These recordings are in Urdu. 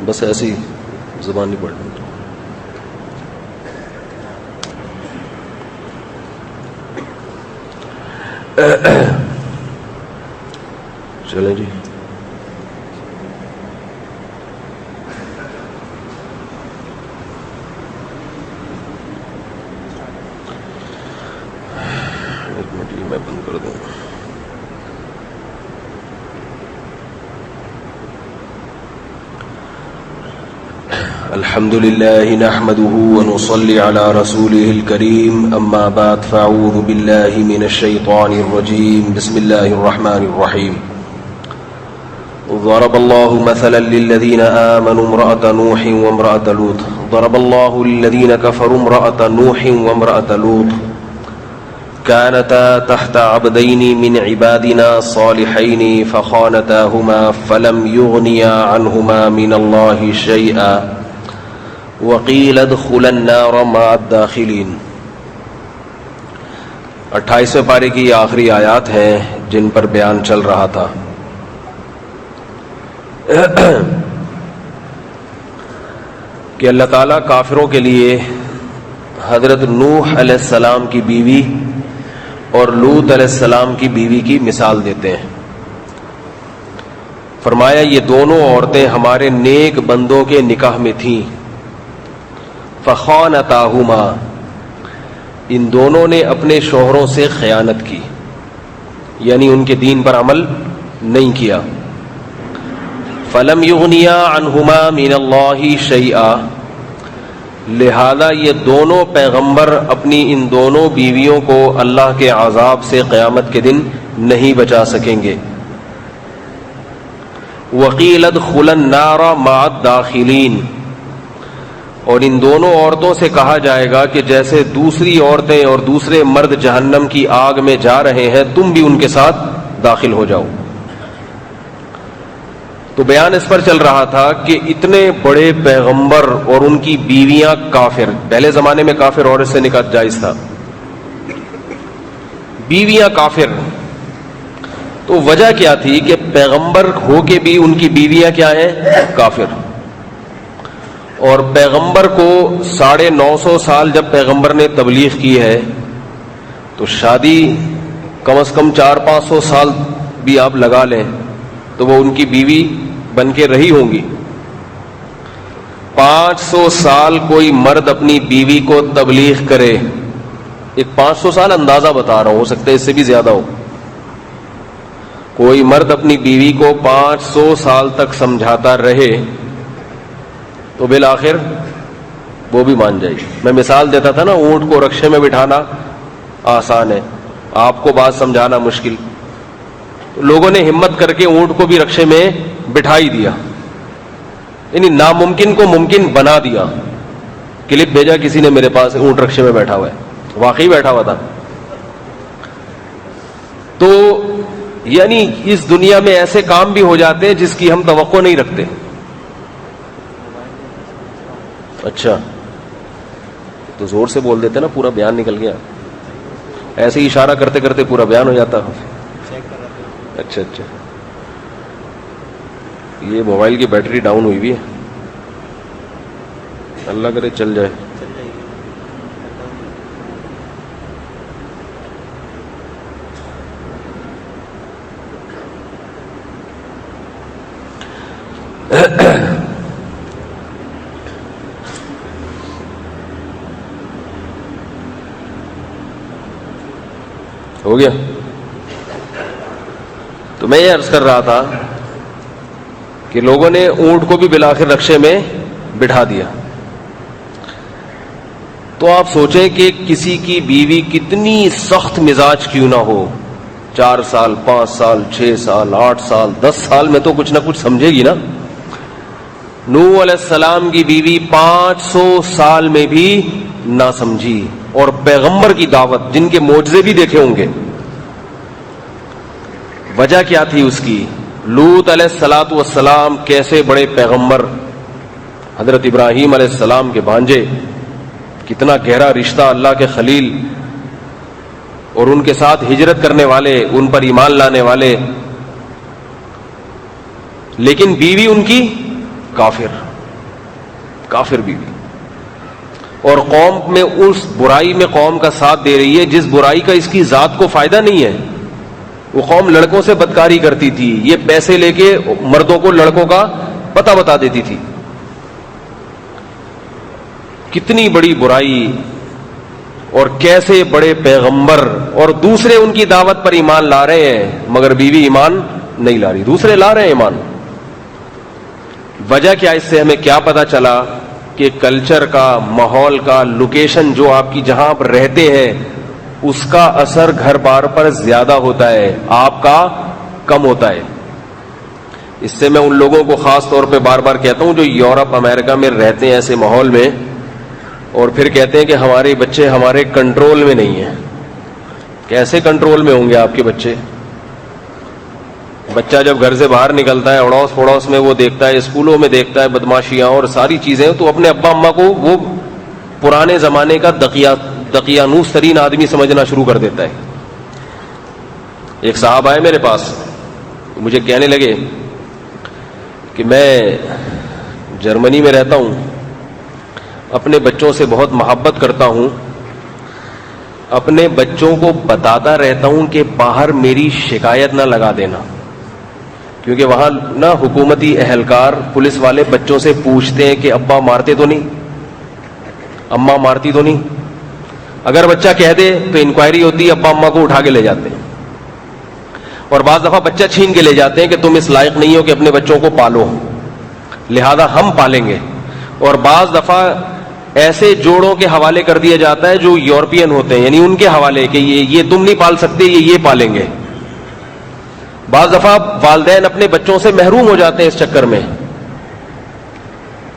بس ایسی زبان نہیں پڑھنی. چلیں جی. ایک منٹ یہ میں بند کر دوں. الحمد لله نحمده ونصلي على رسوله الكريم أما بعد فأعوذ بالله من الشيطان الرجيم بسم الله الرحمن الرحيم. ضرب الله مثلا للذين آمنوا امرأة نوح وامرأة لوط ضرب الله للذين كفروا امرأة نوح وامرأة لوط كانتا تحت عبدين من عبادنا صالحين فخانتاهما فلم يغنيا عنهما من الله شيئا وقيل ادخلا النار مع الداخلين. 28ویں پارے کی یہ آخری آیات ہیں جن پر بیان چل رہا تھا. کہ اللہ تعالیٰ کافروں کے لیے حضرت نوح علیہ السلام کی بیوی اور لوط علیہ السلام کی بیوی کی مثال دیتے ہیں. فرمایا یہ دونوں عورتیں ہمارے نیک بندوں کے نکاح میں تھیں. فخانتاہما ان دونوں نے اپنے شوہروں سے خیانت کی یعنی ان کے دین پر عمل نہیں کیا. فلم یغنیا عنہما من اللہ شیئا لہذا یہ دونوں پیغمبر اپنی ان دونوں بیویوں کو اللہ کے عذاب سے قیامت کے دن نہیں بچا سکیں گے. وقیل ادخلا النار مع الداخلین اور ان دونوں عورتوں سے کہا جائے گا کہ جیسے دوسری عورتیں اور دوسرے مرد جہنم کی آگ میں جا رہے ہیں تم بھی ان کے ساتھ داخل ہو جاؤ. تو بیان اس پر چل رہا تھا کہ اتنے بڑے پیغمبر اور ان کی بیویاں کافر. پہلے زمانے میں کافر عورت سے نکاح جائز تھا, بیویاں کافر. تو وجہ کیا تھی کہ پیغمبر ہو کے بھی ان کی بیویاں کیا ہیں؟ کافر. اور پیغمبر کو 950 سال جب پیغمبر نے تبلیغ کی ہے تو شادی کم از کم 400-500 سال بھی آپ لگا لیں تو وہ ان کی بیوی بن کے رہی ہوں گی. 500 سال کوئی مرد اپنی بیوی کو تبلیغ کرے, ایک 500 سال اندازہ بتا رہا ہوں, ہو سکتا ہے اس سے بھی زیادہ ہو. کوئی مرد اپنی بیوی کو 500 سال تک سمجھاتا رہے تو بالآخر وہ بھی مان جائے گی. میں مثال دیتا تھا نا, اونٹ کو رکشے میں بٹھانا آسان ہے, آپ کو بات سمجھانا مشکل. لوگوں نے ہمت کر کے اونٹ کو بھی رکشے میں بٹھا ہی دیا, یعنی ناممکن کو ممکن بنا دیا. کلپ بھیجا کسی نے میرے پاس, اونٹ رکشے میں بیٹھا ہوا ہے, واقعی بیٹھا ہوا تھا. تو یعنی اس دنیا میں ایسے کام بھی ہو جاتے ہیں جس کی ہم توقع نہیں رکھتے. اچھا تو زور سے بول دیتے نا, پورا بیان نکل گیا. ایسے ہی اشارہ کرتے کرتے پورا بیان ہو جاتا. اچھا اچھا, یہ موبائل کی بیٹری ڈاؤن ہوئی بھی ہے, اللہ کرے چل جائے. ہو گیا. تو میں یہ عرض کر رہا تھا کہ لوگوں نے اونٹ کو بھی بالآخر رکشے میں بٹھا دیا. تو آپ سوچیں کہ کسی کی بیوی کتنی سخت مزاج کیوں نہ ہو, 4 سال 5 سال 6 سال 8 سال 10 سال میں تو کچھ نہ کچھ سمجھے گی نا. نوح علیہ السلام کی بیوی 500 سال میں بھی نہ سمجھی، اور پیغمبر کی دعوت جن کے معجزے بھی دیکھے ہوں گے، وجہ کیا تھی اس کی؟ لوط علیہ السلام کیسے بڑے پیغمبر، حضرت ابراہیم علیہ السلام کے بھانجے، کتنا گہرا رشتہ، اللہ کے خلیل، اور ان کے ساتھ ہجرت کرنے والے، ان پر ایمان لانے والے، لیکن بیوی ان کی کافر بیوی، اور قوم میں اس برائی میں قوم کا ساتھ دے رہی ہے جس برائی کا اس کی ذات کو فائدہ نہیں ہے۔ وہ قوم لڑکوں سے بدکاری کرتی تھی، یہ پیسے لے کے مردوں کو لڑکوں کا پتہ بتا دیتی تھی۔ کتنی بڑی برائی، اور کیسے بڑے پیغمبر، اور دوسرے ان کی دعوت پر ایمان لا رہے ہیں مگر بیوی ایمان نہیں لا رہی، دوسرے لا رہے ہیں ایمان۔ وجہ کیا؟ اس سے ہمیں کیا پتا چلا کہ کلچر کا، ماحول کا، لوکیشن جو آپ کی جہاں آپ رہتے ہیں اس کا اثر گھر بار پر زیادہ ہوتا ہے، آپ کا کم ہوتا ہے۔ اس سے میں ان لوگوں کو خاص طور پہ بار بار کہتا ہوں جو یورپ امریکہ میں رہتے ہیں ایسے ماحول میں، اور پھر کہتے ہیں کہ ہمارے بچے ہمارے کنٹرول میں نہیں ہیں۔ کیسے کنٹرول میں ہوں گے آپ کے بچے؟ بچہ جب گھر سے باہر نکلتا ہے، اڑوس پڑوس میں وہ دیکھتا ہے، اسکولوں میں دیکھتا ہے بدماشیاں اور ساری چیزیں، تو اپنے ابا اماں کو وہ پرانے زمانے کا دقیانوس ترین آدمی سمجھنا شروع کر دیتا ہے۔ ایک صاحب آئے میرے پاس، مجھے کہنے لگے کہ میں جرمنی میں رہتا ہوں، اپنے بچوں سے بہت محبت کرتا ہوں، اپنے بچوں کو بتاتا رہتا ہوں کہ باہر میری شکایت نہ لگا دینا، کیونکہ وہاں نہ حکومتی اہلکار پولیس والے بچوں سے پوچھتے ہیں کہ ابا مارتے تو نہیں، اماں مارتی تو نہیں۔ اگر بچہ کہہ دے تو انکوائری ہوتی ہے، ابا اماں کو اٹھا کے لے جاتے ہیں، اور بعض دفعہ بچہ چھین کے لے جاتے ہیں کہ تم اس لائق نہیں ہو کہ اپنے بچوں کو پالو، لہذا ہم پالیں گے۔ اور بعض دفعہ ایسے جوڑوں کے حوالے کر دیا جاتا ہے جو یورپین ہوتے ہیں، یعنی ان کے حوالے کہ یہ تم نہیں پال سکتے، یہ پالیں گے۔ بعض دفعہ والدین اپنے بچوں سے محروم ہو جاتے ہیں اس چکر میں،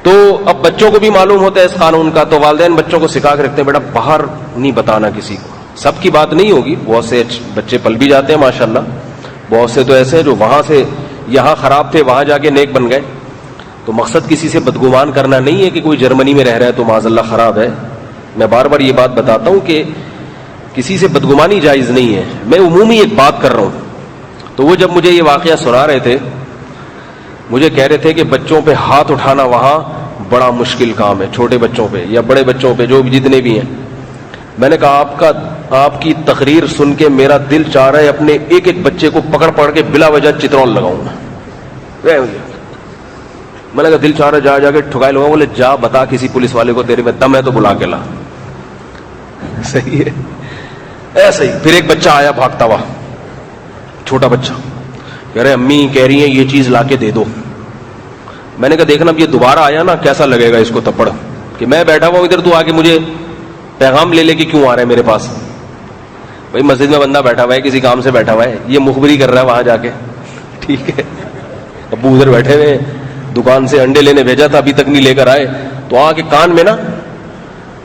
تو اب بچوں کو بھی معلوم ہوتا ہے اس قانون کا، تو والدین بچوں کو سکھا کے رکھتے ہیں بیٹا باہر نہیں بتانا کسی کو۔ سب کی بات نہیں ہوگی، بہت سے بچے پل بھی جاتے ہیں ماشاءاللہ، بہت سے تو ایسے ہیں جو وہاں سے یہاں خراب تھے وہاں جا کے نیک بن گئے۔ تو مقصد کسی سے بدگمان کرنا نہیں ہے کہ کوئی جرمنی میں رہ رہا ہے تو معاذ اللہ خراب ہے۔ میں بار بار یہ بات بتاتا ہوں کہ کسی سے بدگمانی جائز نہیں ہے، میں عمومی ایک بات کر رہا ہوں۔ تو وہ جب مجھے یہ واقعہ سنا رہے تھے، مجھے کہہ رہے تھے کہ بچوں پہ ہاتھ اٹھانا وہاں بڑا مشکل کام ہے، چھوٹے بچوں پہ یا بڑے بچوں پہ جو جتنے بھی ہیں۔ میں نے کہا آپ کی تقریر سن کے میرا دل چاہ رہا ہے اپنے ایک ایک بچے کو پکڑ کے بلا وجہ چترول لگاؤں گا۔ میں نے کہا دل چاہ رہا جا کے ٹھکائی لگاؤں۔ بولے جا بتا کسی پولیس والے کو تیرے میں دم ہے تو بلا کے لا۔ صحیح ہے، ایسا ہی پھر ایک بچہ آیا بھاگتا ہوا، چھوٹا بچہ، کہہ رہے امی کہہ رہی ہیں یہ چیز لا کے دے دو۔ میں نے کہا دیکھنا اب یہ دوبارہ آیا نا کیسا لگے گا اس کو تپڑ، کہ میں بیٹھا ہوا ہوں ادھر، تو آگے مجھے پیغام لے کے کیوں آ رہا ہے میرے پاس؟ بھائی مسجد میں بندہ بیٹھا ہوا ہے، کسی کام سے بیٹھا ہوا ہے، یہ مخبری کر رہا ہے وہاں جا کے، ٹھیک ہے۔ ابو ادھر بیٹھے ہوئے، دکان سے انڈے لینے بھیجا تھا ابھی تک نہیں لے کر آئے، تو آ کے کان میں نا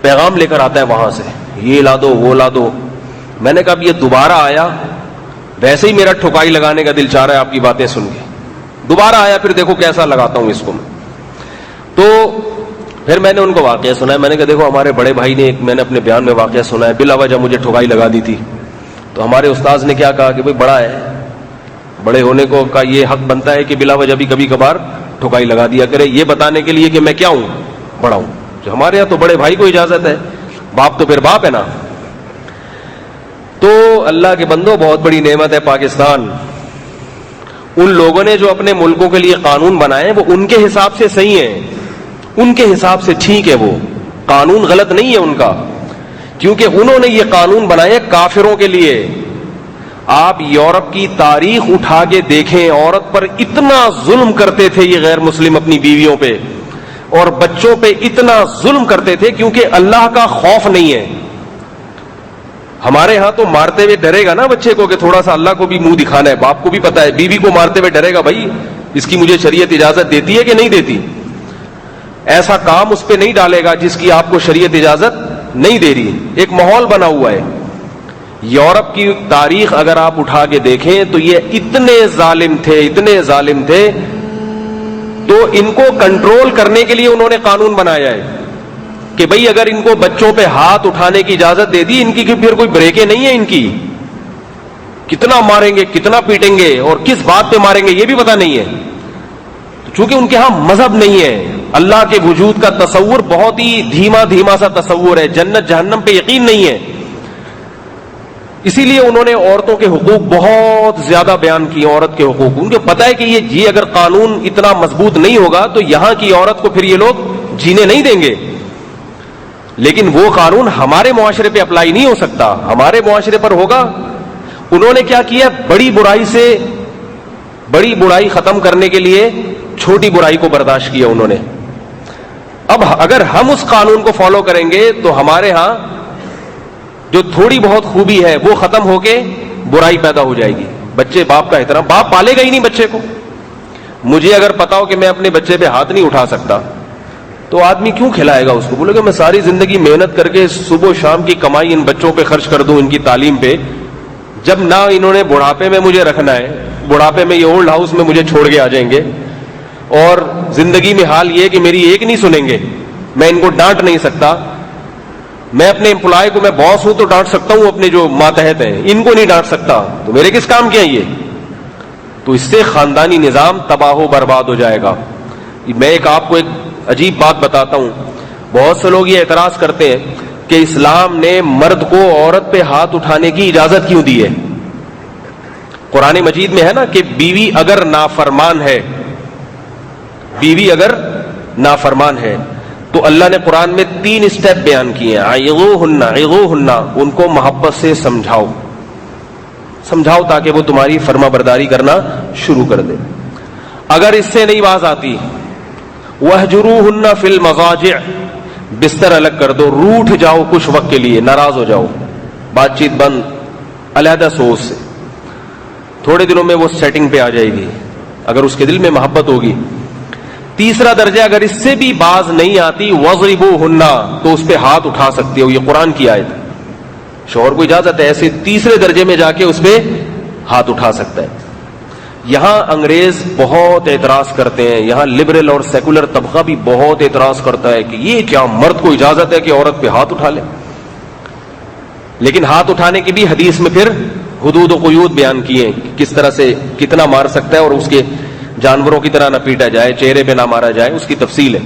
پیغام لے کر آتا ہے وہاں سے، یہ لا دو وہ لا دو۔ میں نے کہا اب یہ دوبارہ آیا، ویسے ہی میرا ٹھکائی لگانے کا دل چاہ رہا ہے آپ کی باتیں سن کے، دوبارہ آیا پھر دیکھو کیسا لگاتا ہوں اس کو میں۔ تو پھر میں نے ان کو واقعہ سنا ہے، میں نے کہا دیکھو ہمارے بڑے بھائی نے، میں نے اپنے بیان میں واقعہ سنا ہے، بلا وجہ مجھے ٹھکائی لگا دی تھی، تو ہمارے استاذ نے کیا کہا کہ بھائی بڑا ہے، بڑے ہونے کو کا یہ حق بنتا ہے کہ بلا وجہ بھی کبھی کبھار ٹھکائی لگا دیا کرے، یہ بتانے کے لیے کہ میں کیا ہوں، بڑا ہوں۔ جو ہمارے یہاں تو بڑے بھائی کو اجازت ہے، باپ تو پھر باپ ہے نا۔ تو اللہ کے بندو بہت بڑی نعمت ہے پاکستان، ان لوگوں نے جو اپنے ملکوں کے لیے قانون بنائے وہ ان کے حساب سے صحیح ہیں، ان کے حساب سے ٹھیک ہے، وہ قانون غلط نہیں ہے ان کا، کیونکہ انہوں نے یہ قانون بنائے کافروں کے لیے۔ آپ یورپ کی تاریخ اٹھا کے دیکھیں، عورت پر اتنا ظلم کرتے تھے یہ غیر مسلم اپنی بیویوں پہ، اور بچوں پہ اتنا ظلم کرتے تھے کیونکہ اللہ کا خوف نہیں ہے۔ ہمارے ہاں تو مارتے ہوئے ڈرے گا نا بچے کو کہ تھوڑا سا اللہ کو بھی منہ دکھانا ہے، باپ کو بھی پتا ہے، بیوی کو مارتے ہوئے ڈرے گا بھائی اس کی مجھے شریعت اجازت دیتی ہے کہ نہیں دیتی۔ ایسا کام اس پہ نہیں ڈالے گا جس کی آپ کو شریعت اجازت نہیں دے رہی. ایک ماحول بنا ہوا ہے. یورپ کی تاریخ اگر آپ اٹھا کے دیکھیں تو یہ اتنے ظالم تھے, تو ان کو کنٹرول کرنے کے لیے انہوں نے قانون بنایا ہے کہ بھئی اگر ان کو بچوں پہ ہاتھ اٹھانے کی اجازت دے دی, ان کی پھر کوئی بریکیں نہیں ہے, ان کی کتنا ماریں گے, کتنا پیٹیں گے اور کس بات پہ ماریں گے یہ بھی پتہ نہیں ہے. چونکہ ان کے ہاں مذہب نہیں ہے, اللہ کے وجود کا تصور بہت ہی دھیما سا تصور ہے, جنت جہنم پہ یقین نہیں ہے. اسی لیے انہوں نے عورتوں کے حقوق بہت زیادہ بیان کیے, عورت کے حقوق. ان کو پتا ہے کہ یہ اگر قانون اتنا مضبوط نہیں ہوگا تو یہاں کی عورت کو پھر یہ لوگ جینے نہیں دیں گے. لیکن وہ قانون ہمارے معاشرے پہ اپلائی نہیں ہو سکتا, ہمارے معاشرے پر ہوگا. انہوں نے کیا کیا, بڑی برائی ختم کرنے کے لیے چھوٹی برائی کو برداشت کیا انہوں نے. اب اگر ہم اس قانون کو فالو کریں گے تو ہمارے ہاں جو تھوڑی بہت خوبی ہے وہ ختم ہو کے برائی پیدا ہو جائے گی. بچے باپ کا احترام, باپ پالے گا ہی نہیں بچے کو. مجھے اگر پتا ہو کہ میں اپنے بچے پہ ہاتھ نہیں اٹھا سکتا تو آدمی کیوں کھلائے گا اس کو؟ بولے گا میں ساری زندگی محنت کر کے صبح و شام کی کمائی ان بچوں پہ خرچ کر دوں, ان کی تعلیم پہ, جب نہ انہوں نے بڑھاپے میں مجھے رکھنا ہے, بڑھاپے میں یہ اولڈ ہاؤس میں مجھے چھوڑ کے آ جائیں گے, اور زندگی میں حال یہ کہ میری ایک نہیں سنیں گے, میں ان کو ڈانٹ نہیں سکتا. میں اپنے امپلائی کو, میں باس ہوں تو ڈانٹ سکتا ہوں, اپنے جو ماتحت ہیں ان کو نہیں ڈانٹ سکتا, تو میرے کس کام کے ہیں یہ؟ تو اس سے خاندانی نظام تباہ و برباد ہو جائے گا. میں آپ کو ایک عجیب بات بتاتا ہوں. بہت سے لوگ یہ اعتراض کرتے ہیں کہ اسلام نے مرد کو عورت پہ ہاتھ اٹھانے کی اجازت کیوں دی ہے؟ قرآن مجید میں ہے نا کہ بیوی اگر نافرمان ہے تو اللہ نے قرآن میں 3 اسٹیپ بیان کیے ہیں. عظوہن, ان کو محبت سے سمجھاؤ تاکہ وہ تمہاری فرما برداری کرنا شروع کر دے. اگر اس سے نہیں باز آتی, وَاہْجُرُوهُنَّ فِي الْمَضَاجِعِ, بستر الگ کر دو, روٹھ جاؤ کچھ وقت کے لیے, ناراض ہو جاؤ, بات چیت بند, علیحدہ سوچ سے. تھوڑے دنوں میں وہ سیٹنگ پہ آ جائے گی اگر اس کے دل میں محبت ہوگی. تیسرا درجہ, اگر اس سے بھی باز نہیں آتی, وَضْرِبُوهُنَّ, تو اس پہ ہاتھ اٹھا سکتے ہو. یہ قرآن کی آیت ہے. شوہر کو اجازت ہے ایسے تیسرے درجے میں جا کے اس پہ ہاتھ اٹھا سکتا ہے. یہاں انگریز بہت اعتراض کرتے ہیں, یہاں لبرل اور سیکولر طبقہ بھی بہت اعتراض کرتا ہے کہ یہ کیا, مرد کو اجازت ہے کہ عورت پہ ہاتھ اٹھا لے. لیکن ہاتھ اٹھانے کی بھی حدیث میں پھر حدود و قیود بیان کیے ہیں, کس طرح سے کتنا مار سکتا ہے, اور اس کے جانوروں کی طرح نہ پیٹا جائے, چہرے پہ نہ مارا جائے, اس کی تفصیل ہے.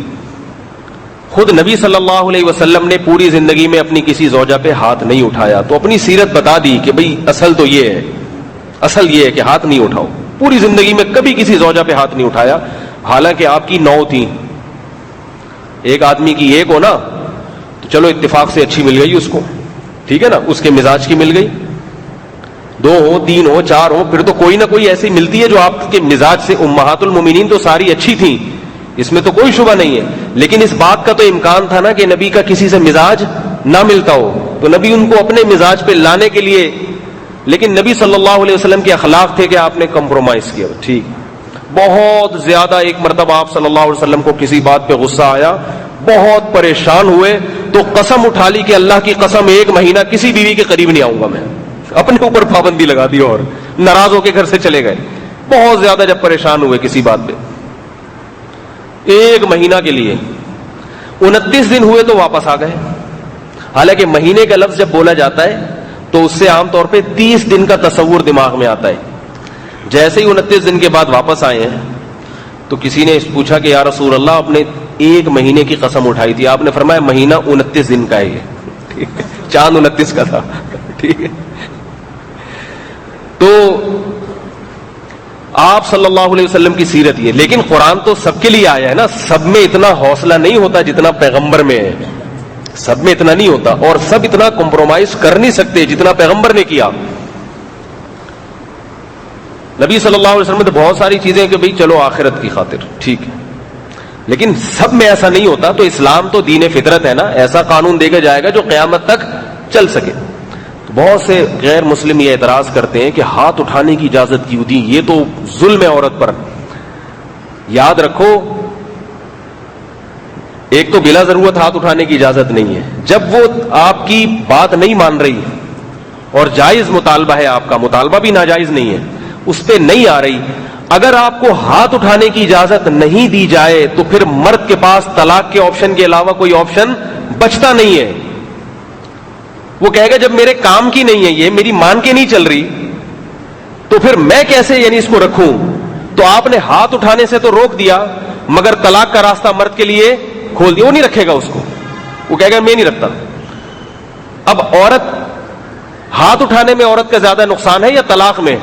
خود نبی صلی اللہ علیہ وسلم نے پوری زندگی میں اپنی کسی زوجہ پہ ہاتھ نہیں اٹھایا, تو اپنی سیرت بتا دی کہ بھئی اصل تو یہ ہے, اصل یہ ہے کہ ہاتھ نہیں اٹھاؤ. پوری زندگی میں کبھی کسی زوجہ پہ ہاتھ نہیں اٹھایا. حالانکہ آپ کی 9 تھیں, ایک آدمی کی 1 ہو نا تو چلو اتفاق سے اچھی مل گئی اس کو, ٹھیک ہے نا, اس کے مزاج کی مل گئی. 2 ہو, 3 ہو, 4 ہو, پھر تو کوئی نہ کوئی ایسی ملتی ہے جو آپ کے مزاج سے. امہات المومنین تو ساری اچھی تھیں, اس میں تو کوئی شبہ نہیں ہے. لیکن اس بات کا تو امکان تھا نا کہ نبی کا کسی سے مزاج نہ ملتا ہو, تو نبی ان کو اپنے مزاج پہ لانے کے لیے, لیکن نبی صلی اللہ علیہ وسلم کے اخلاق تھے کہ آپ نے کمپرومائز کیا. ٹھیک, بہت زیادہ. ایک مرتبہ آپ صلی اللہ علیہ وسلم کو کسی بات پہ غصہ آیا, بہت پریشان ہوئے, تو قسم اٹھا لی کہ اللہ کی قسم 1 مہینہ کسی بیوی کے قریب نہیں آؤں گا میں. اپنے اوپر پابندی لگا دی اور ناراض ہو کے گھر سے چلے گئے. بہت زیادہ جب پریشان ہوئے کسی بات پہ, 1 مہینہ کے لیے. 29 دن ہوئے تو واپس آ گئے. حالانکہ مہینے کا لفظ جب بولا جاتا ہے تو اس سے عام طور پہ 30 دن کا تصور دماغ میں آتا ہے. جیسے ہی 29 دن کے بعد واپس آئے ہیں تو کسی نے پوچھا کہ یا رسول اللہ, آپ نے 1 مہینے کی قسم اٹھائی تھی. آپ نے فرمایا مہینہ 29 دن کا ہے یہ, چاند 29 کا تھا. ٹھیک ہے, تو آپ صلی اللہ علیہ وسلم کی سیرت یہ. لیکن قرآن تو سب کے لیے آیا ہے نا, سب میں اتنا حوصلہ نہیں ہوتا جتنا پیغمبر میں ہے, سب میں اتنا نہیں ہوتا, اور سب اتنا کمپرومائز کر نہیں سکتے جتنا پیغمبر نے کیا. نبی صلی اللہ علیہ وسلم نے بہت ساری چیزیں کہ بھئی چلو آخرت کی خاطر, ٹھیک ہے, لیکن سب میں ایسا نہیں ہوتا. تو اسلام تو دین فطرت ہے نا, ایسا قانون دے کے جائے گا جو قیامت تک چل سکے. تو بہت سے غیر مسلم یہ اعتراض کرتے ہیں کہ ہاتھ اٹھانے کی اجازت کیوں دی, یہ تو ظلم ہے عورت پر. یاد رکھو ایک تو بلا ضرورت ہاتھ اٹھانے کی اجازت نہیں ہے. جب وہ آپ کی بات نہیں مان رہی اور جائز مطالبہ ہے، آپ کا مطالبہ بھی ناجائز نہیں ہے، اس پہ نہیں آ رہی، اگر آپ کو ہاتھ اٹھانے کی اجازت نہیں دی جائے تو پھر مرد کے پاس طلاق کے آپشن کے علاوہ کوئی آپشن بچتا نہیں ہے. وہ کہے گا جب میرے کام کی نہیں ہے، یہ میری مان کے نہیں چل رہی، تو پھر میں کیسے یعنی اس کو رکھوں. تو آپ نے ہاتھ اٹھانے سے تو روک دیا، مگر طلاق کا راستہ مرد کے لیے کھول دیا. وہ نہیں رکھے گا اس کو، وہ کہے گا میں نہیں رکھتا. اب عورت ہاتھ اٹھانے میں عورت کا زیادہ نقصان ہے یا طلاق میں؟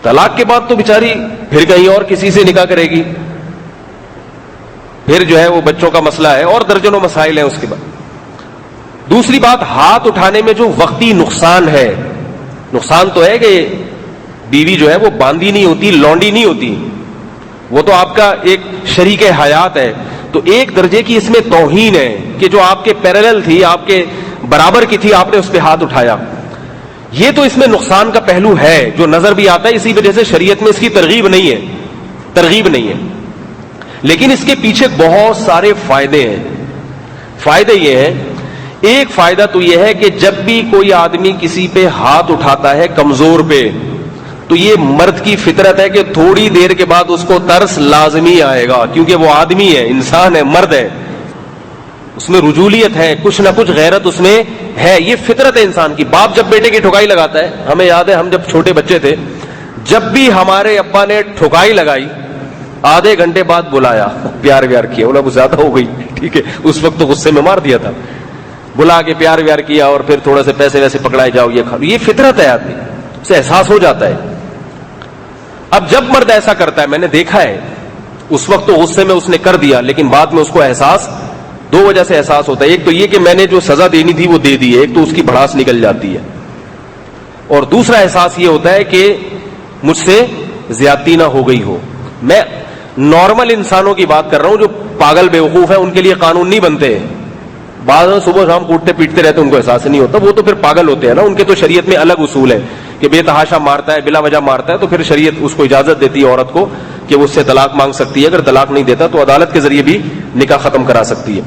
طلاق کے بعد تو بیچاری پھر کہیں اور کسی سے نکاح کرے گی، پھر جو ہے وہ بچوں کا مسئلہ ہے اور درجنوں مسائل ہیں اس کے بعد. دوسری بات، ہاتھ اٹھانے میں جو وقتی نقصان ہے، نقصان تو ہے کہ بیوی جو ہے وہ باندھی نہیں ہوتی، لونڈی نہیں ہوتی، وہ تو آپ کا ایک شریک حیات ہے. تو ایک درجے کی اس میں توہین ہے کہ جو آپ کے پیرالل تھی، آپ کے برابر کی تھی، آپ نے اس پہ ہاتھ اٹھایا. یہ تو اس میں نقصان کا پہلو ہے جو نظر بھی آتا ہے. اسی وجہ سے شریعت میں اس کی ترغیب نہیں ہے. لیکن اس کے پیچھے بہت سارے فائدے ہیں. فائدے یہ ہیں، ایک فائدہ تو یہ ہے کہ جب بھی کوئی آدمی کسی پہ ہاتھ اٹھاتا ہے کمزور پہ، تو یہ مرد کی فطرت ہے کہ تھوڑی دیر کے بعد اس کو ترس لازمی آئے گا، کیونکہ وہ آدمی ہے، انسان ہے، مرد ہے، اس میں رجولیت ہے، کچھ نہ کچھ غیرت اس میں ہے. یہ فطرت ہے انسان کی. باپ جب بیٹے کی ٹھکائی لگاتا ہے، ہمیں یاد ہے ہم جب چھوٹے بچے تھے، جب بھی ہمارے ابا نے ٹھکائی لگائی، آدھے گھنٹے بعد بلایا، پیار ویار کیا. بولا وہ زیادہ ہو گئی، ٹھیک ہے، اس وقت تو غصے میں مار دیا تھا، بلا کے پیار ویار کیا اور پھر تھوڑا سے پیسے ویسے پکڑائے، جاؤ یہ کھاؤ. یہ فطرت ہے، آدمی اسے احساس ہو جاتا ہے. اب جب مرد ایسا کرتا ہے، میں نے دیکھا ہے، اس وقت تو غصے میں اس نے کر دیا، لیکن بعد میں اس کو احساس، دو وجہ سے احساس ہوتا ہے. ایک تو یہ کہ میں نے جو سزا دینی تھی وہ دے دی ہے، ایک تو اس کی بھڑاس نکل جاتی ہے، اور دوسرا احساس یہ ہوتا ہے کہ مجھ سے زیادتی نہ ہو گئی ہو. میں نارمل انسانوں کی بات کر رہا ہوں، جو پاگل بیوقوف ہیں ان کے لیے قانون نہیں بنتے. بعض صبح شام کوٹتے پیٹتے رہتے، ان کو احساس نہیں ہوتا، وہ تو پھر پاگل ہوتے ہیں نا. ان کے تو شریعت میں الگ اصول ہے کہ بے تحاشا مارتا ہے، بلا وجہ مارتا ہے، تو پھر شریعت اس کو اجازت دیتی ہے عورت کو کہ وہ اس سے طلاق مانگ سکتی ہے. اگر طلاق نہیں دیتا تو عدالت کے ذریعے بھی نکاح ختم کرا سکتی ہے.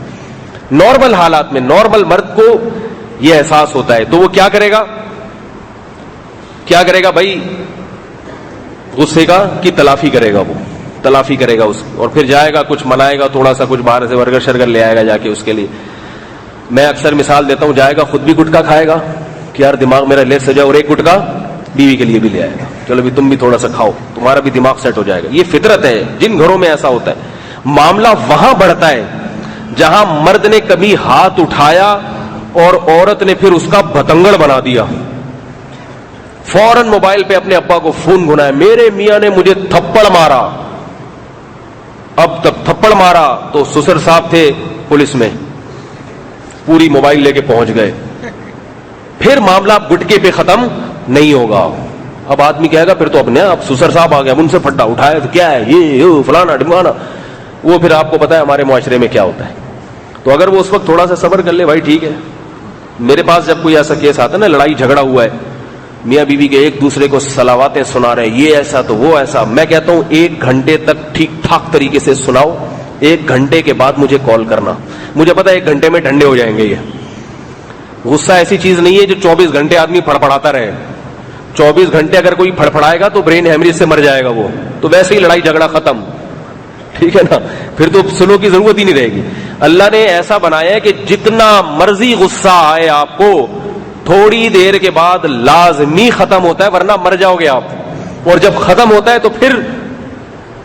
نارمل حالات میں نارمل مرد کو یہ احساس ہوتا ہے، تو وہ کیا کرے گا بھائی؟ غصے کا کی تلافی کرے گا، وہ تلافی کرے گا اس، اور پھر جائے گا، کچھ منائے گا، تھوڑا سا کچھ باہر سے برگر شرگر لے آئے گا جا کے اس کے لیے. میں اکثر مثال دیتا ہوں، جائے گا خود بھی گٹکا کھائے گا کہ یار دماغ میرا لیٹ سے جائے، اور ایک گٹکا بیوی کے لیے بھی لے آئے گا، چلو بھی تم بھی تھوڑا سا کھاؤ، تمہارا بھی دماغ سیٹ ہو جائے گا. یہ فطرت ہے. جن گھروں میں ایسا ہوتا ہے، معاملہ وہاں بڑھتا ہے جہاں مرد نے کبھی ہاتھ اٹھایا اور عورت نے پھر اس کا بھتنگڑ بنا دیا. فوراً موبائل پہ اپنے ابا کو فون گھنایا، میرے میاں نے مجھے تھپڑ مارا. اب تک تھپڑ مارا تو سسر صاحب تھے پولیس میں، پوری موبائل لے کے پہنچ گئے. پھر معاملہ گٹکے پہ ختم نہیں ہوگا. اب آدمی کہے گا پھر تو اپنے اب سسر صاحب آ گیا، ان سے پھٹا اٹھایا تو کیا ہے یہ فلانا ڈمانا. وہ پھر آپ کو پتا ہے ہمارے معاشرے میں کیا ہوتا ہے. تو اگر وہ اس وقت تھوڑا سا صبر کر لے، بھائی ٹھیک ہے. میرے پاس جب کوئی ایسا کیس آتا ہے نا، لڑائی جھگڑا ہوا ہے، میاں بیوی کے ایک دوسرے کو صلاواتیں سنا رہے ہیں، یہ ایسا تو وہ ایسا، میں کہتا ہوں 1 گھنٹے تک ٹھیک ٹھاک طریقے سے سناؤ، 1 گھنٹے کے بعد مجھے کال کرنا. مجھے پتا ہے 1 گھنٹے میں ٹھنڈے ہو جائیں گے. یہ غصہ ایسی چیز نہیں ہے جو 24 گھنٹے آدمی پھڑپڑاتا رہے. 24 گھنٹے اگر کوئی پھڑپڑائے گا تو برین ہیمریج سے مر جائے گا وہ، تو ویسے ہی لڑائی جھگڑا ختم. ٹھیک ہے نا، پھر تو سلو کی ضرورت ہی نہیں رہے گی. اللہ نے ایسا بنایا ہے کہ جتنا مرضی غصہ آئے آپ کو، تھوڑی دیر کے بعد لازمی ختم ہوتا ہے، ورنہ مر جاؤ گے آپ. اور جب ختم ہوتا ہے تو پھر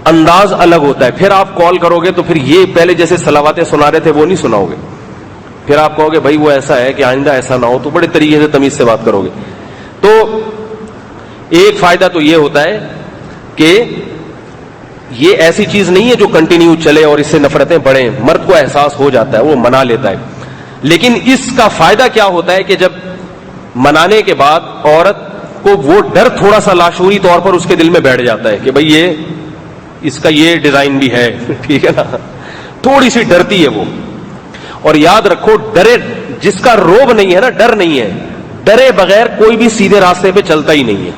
انداز الگ ہوتا ہے. پھر آپ کال کرو گے تو پھر یہ پہلے جیسے صلواتیں سنا رہے تھے وہ نہیں سناؤ گے. پھر آپ کہو گے بھائی وہ ایسا ہے کہ آئندہ ایسا نہ ہو، تو بڑے طریقے سے تمیز سے بات کرو گے. تو ایک فائدہ تو یہ ہوتا ہے کہ یہ ایسی چیز نہیں ہے جو کنٹینیو چلے اور اس سے نفرتیں بڑھیں. مرد کو احساس ہو جاتا ہے، وہ منا لیتا ہے. لیکن اس کا فائدہ کیا ہوتا ہے کہ جب منانے کے بعد عورت کو وہ ڈر تھوڑا سا لاشعوری طور پر اس کے دل میں بیٹھ جاتا ہے کہ بھئی یہ اس کا یہ ڈیزائن بھی ہے. ٹھیک ہے نا، تھوڑی سی ڈرتی ہے وہ. اور یاد رکھو، ڈرے جس کا روب نہیں ہے نا، ڈر نہیں ہے، ڈرے بغیر کوئی بھی سیدھے راستے پہ چلتا ہی نہیں ہے.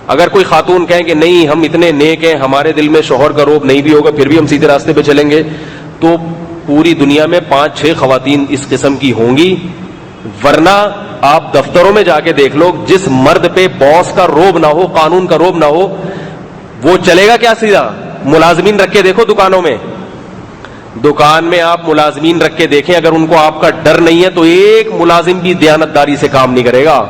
اگر کوئی خاتون کہیں کہ نہیں ہم اتنے نیک ہیں، ہمارے دل میں شوہر کا روب نہیں بھی ہوگا، پھر بھی ہم سیدھے راستے پہ چلیں گے، تو پوری دنیا میں 5-6 خواتین اس قسم کی ہوں گی. ورنہ آپ دفتروں میں جا کے دیکھ لو, جس مرد پہ باس کا روب نہ ہو, قانون کا روب نہ ہو, وہ چلے گا کیا سیدھا؟ ملازمین رکھ کے دیکھو دکانوں میں, دکان میں آپ ملازمین رکھ کے دیکھیں, اگر ان کو آپ کا ڈر نہیں ہے تو ایک ملازم بھی دیانتداری سے کام نہیں کرے گا.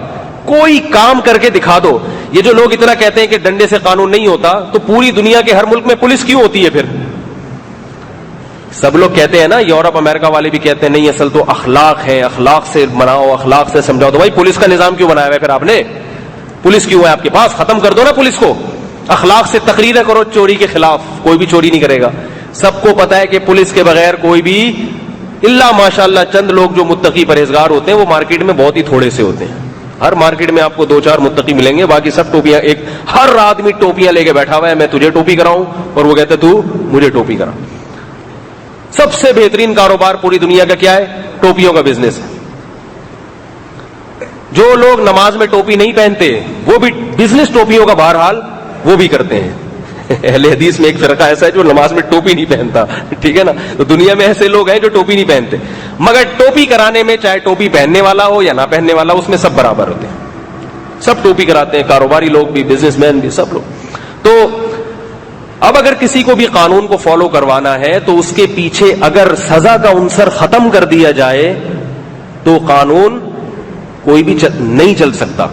کوئی کام کر کے دکھا دو. یہ جو لوگ اتنا کہتے ہیں کہ ڈنڈے سے قانون نہیں ہوتا, تو پوری دنیا کے ہر ملک میں پولیس کیوں ہوتی ہے پھر؟ سب لوگ کہتے ہیں نا, یورپ امریکہ والے بھی کہتے ہیں نہیں اصل تو اخلاق ہے, اخلاق سے مناؤ, اخلاق سے سمجھاؤ. تو بھائی پولیس کا نظام کیوں بنایا ہوا ہے پھر آپ نے؟ پولیس کیوں ہے آپ کے پاس؟ ختم کر دو نا پولیس کو. اخلاق سے تقریریں کرو چوری کے خلاف, کوئی بھی چوری نہیں کرے گا. سب کو پتا ہے کہ پولیس کے بغیر کوئی بھی, الا ماشاءاللہ چند لوگ جو متقی پرہیزگار ہوتے ہیں, وہ مارکیٹ میں بہت ہی تھوڑے سے ہوتے ہیں. ہر مارکیٹ میں آپ کو 2-4 متقی ملیں گے, باقی سب ٹوپیاں. ایک ہر آدمی ٹوپیاں لے کے بیٹھا ہوا ہے, میں تجھے ٹوپی کراؤں, اور وہ کہتے تو مجھے ٹوپی کرا. سب سے بہترین کاروبار پوری دنیا کا کیا ہے؟ ٹوپیوں کا بزنس ہے. جو لوگ نماز میں ٹوپی نہیں پہنتے وہ بھی بزنس ٹوپیوں کا بہرحال وہ بھی کرتے ہیں. اہل حدیث میں ایک فرقہ ایسا ہے جو نماز میں ٹوپی نہیں پہنتا, ٹھیک ہے نا. تو دنیا میں ایسے لوگ ہیں جو ٹوپی نہیں پہنتے, مگر ٹوپی کرانے میں چاہے ٹوپی پہننے والا ہو یا نہ پہننے والا ہو, اس میں سب برابر ہوتے ہیں. سب ٹوپی کراتے ہیں, کاروباری لوگ بھی, بزنس مین بھی, سب لوگ. تو اب اگر کسی کو بھی قانون کو فالو کروانا ہے تو اس کے پیچھے اگر سزا کا عنصر ختم کر دیا جائے تو قانون کوئی بھی نہیں چل سکتا.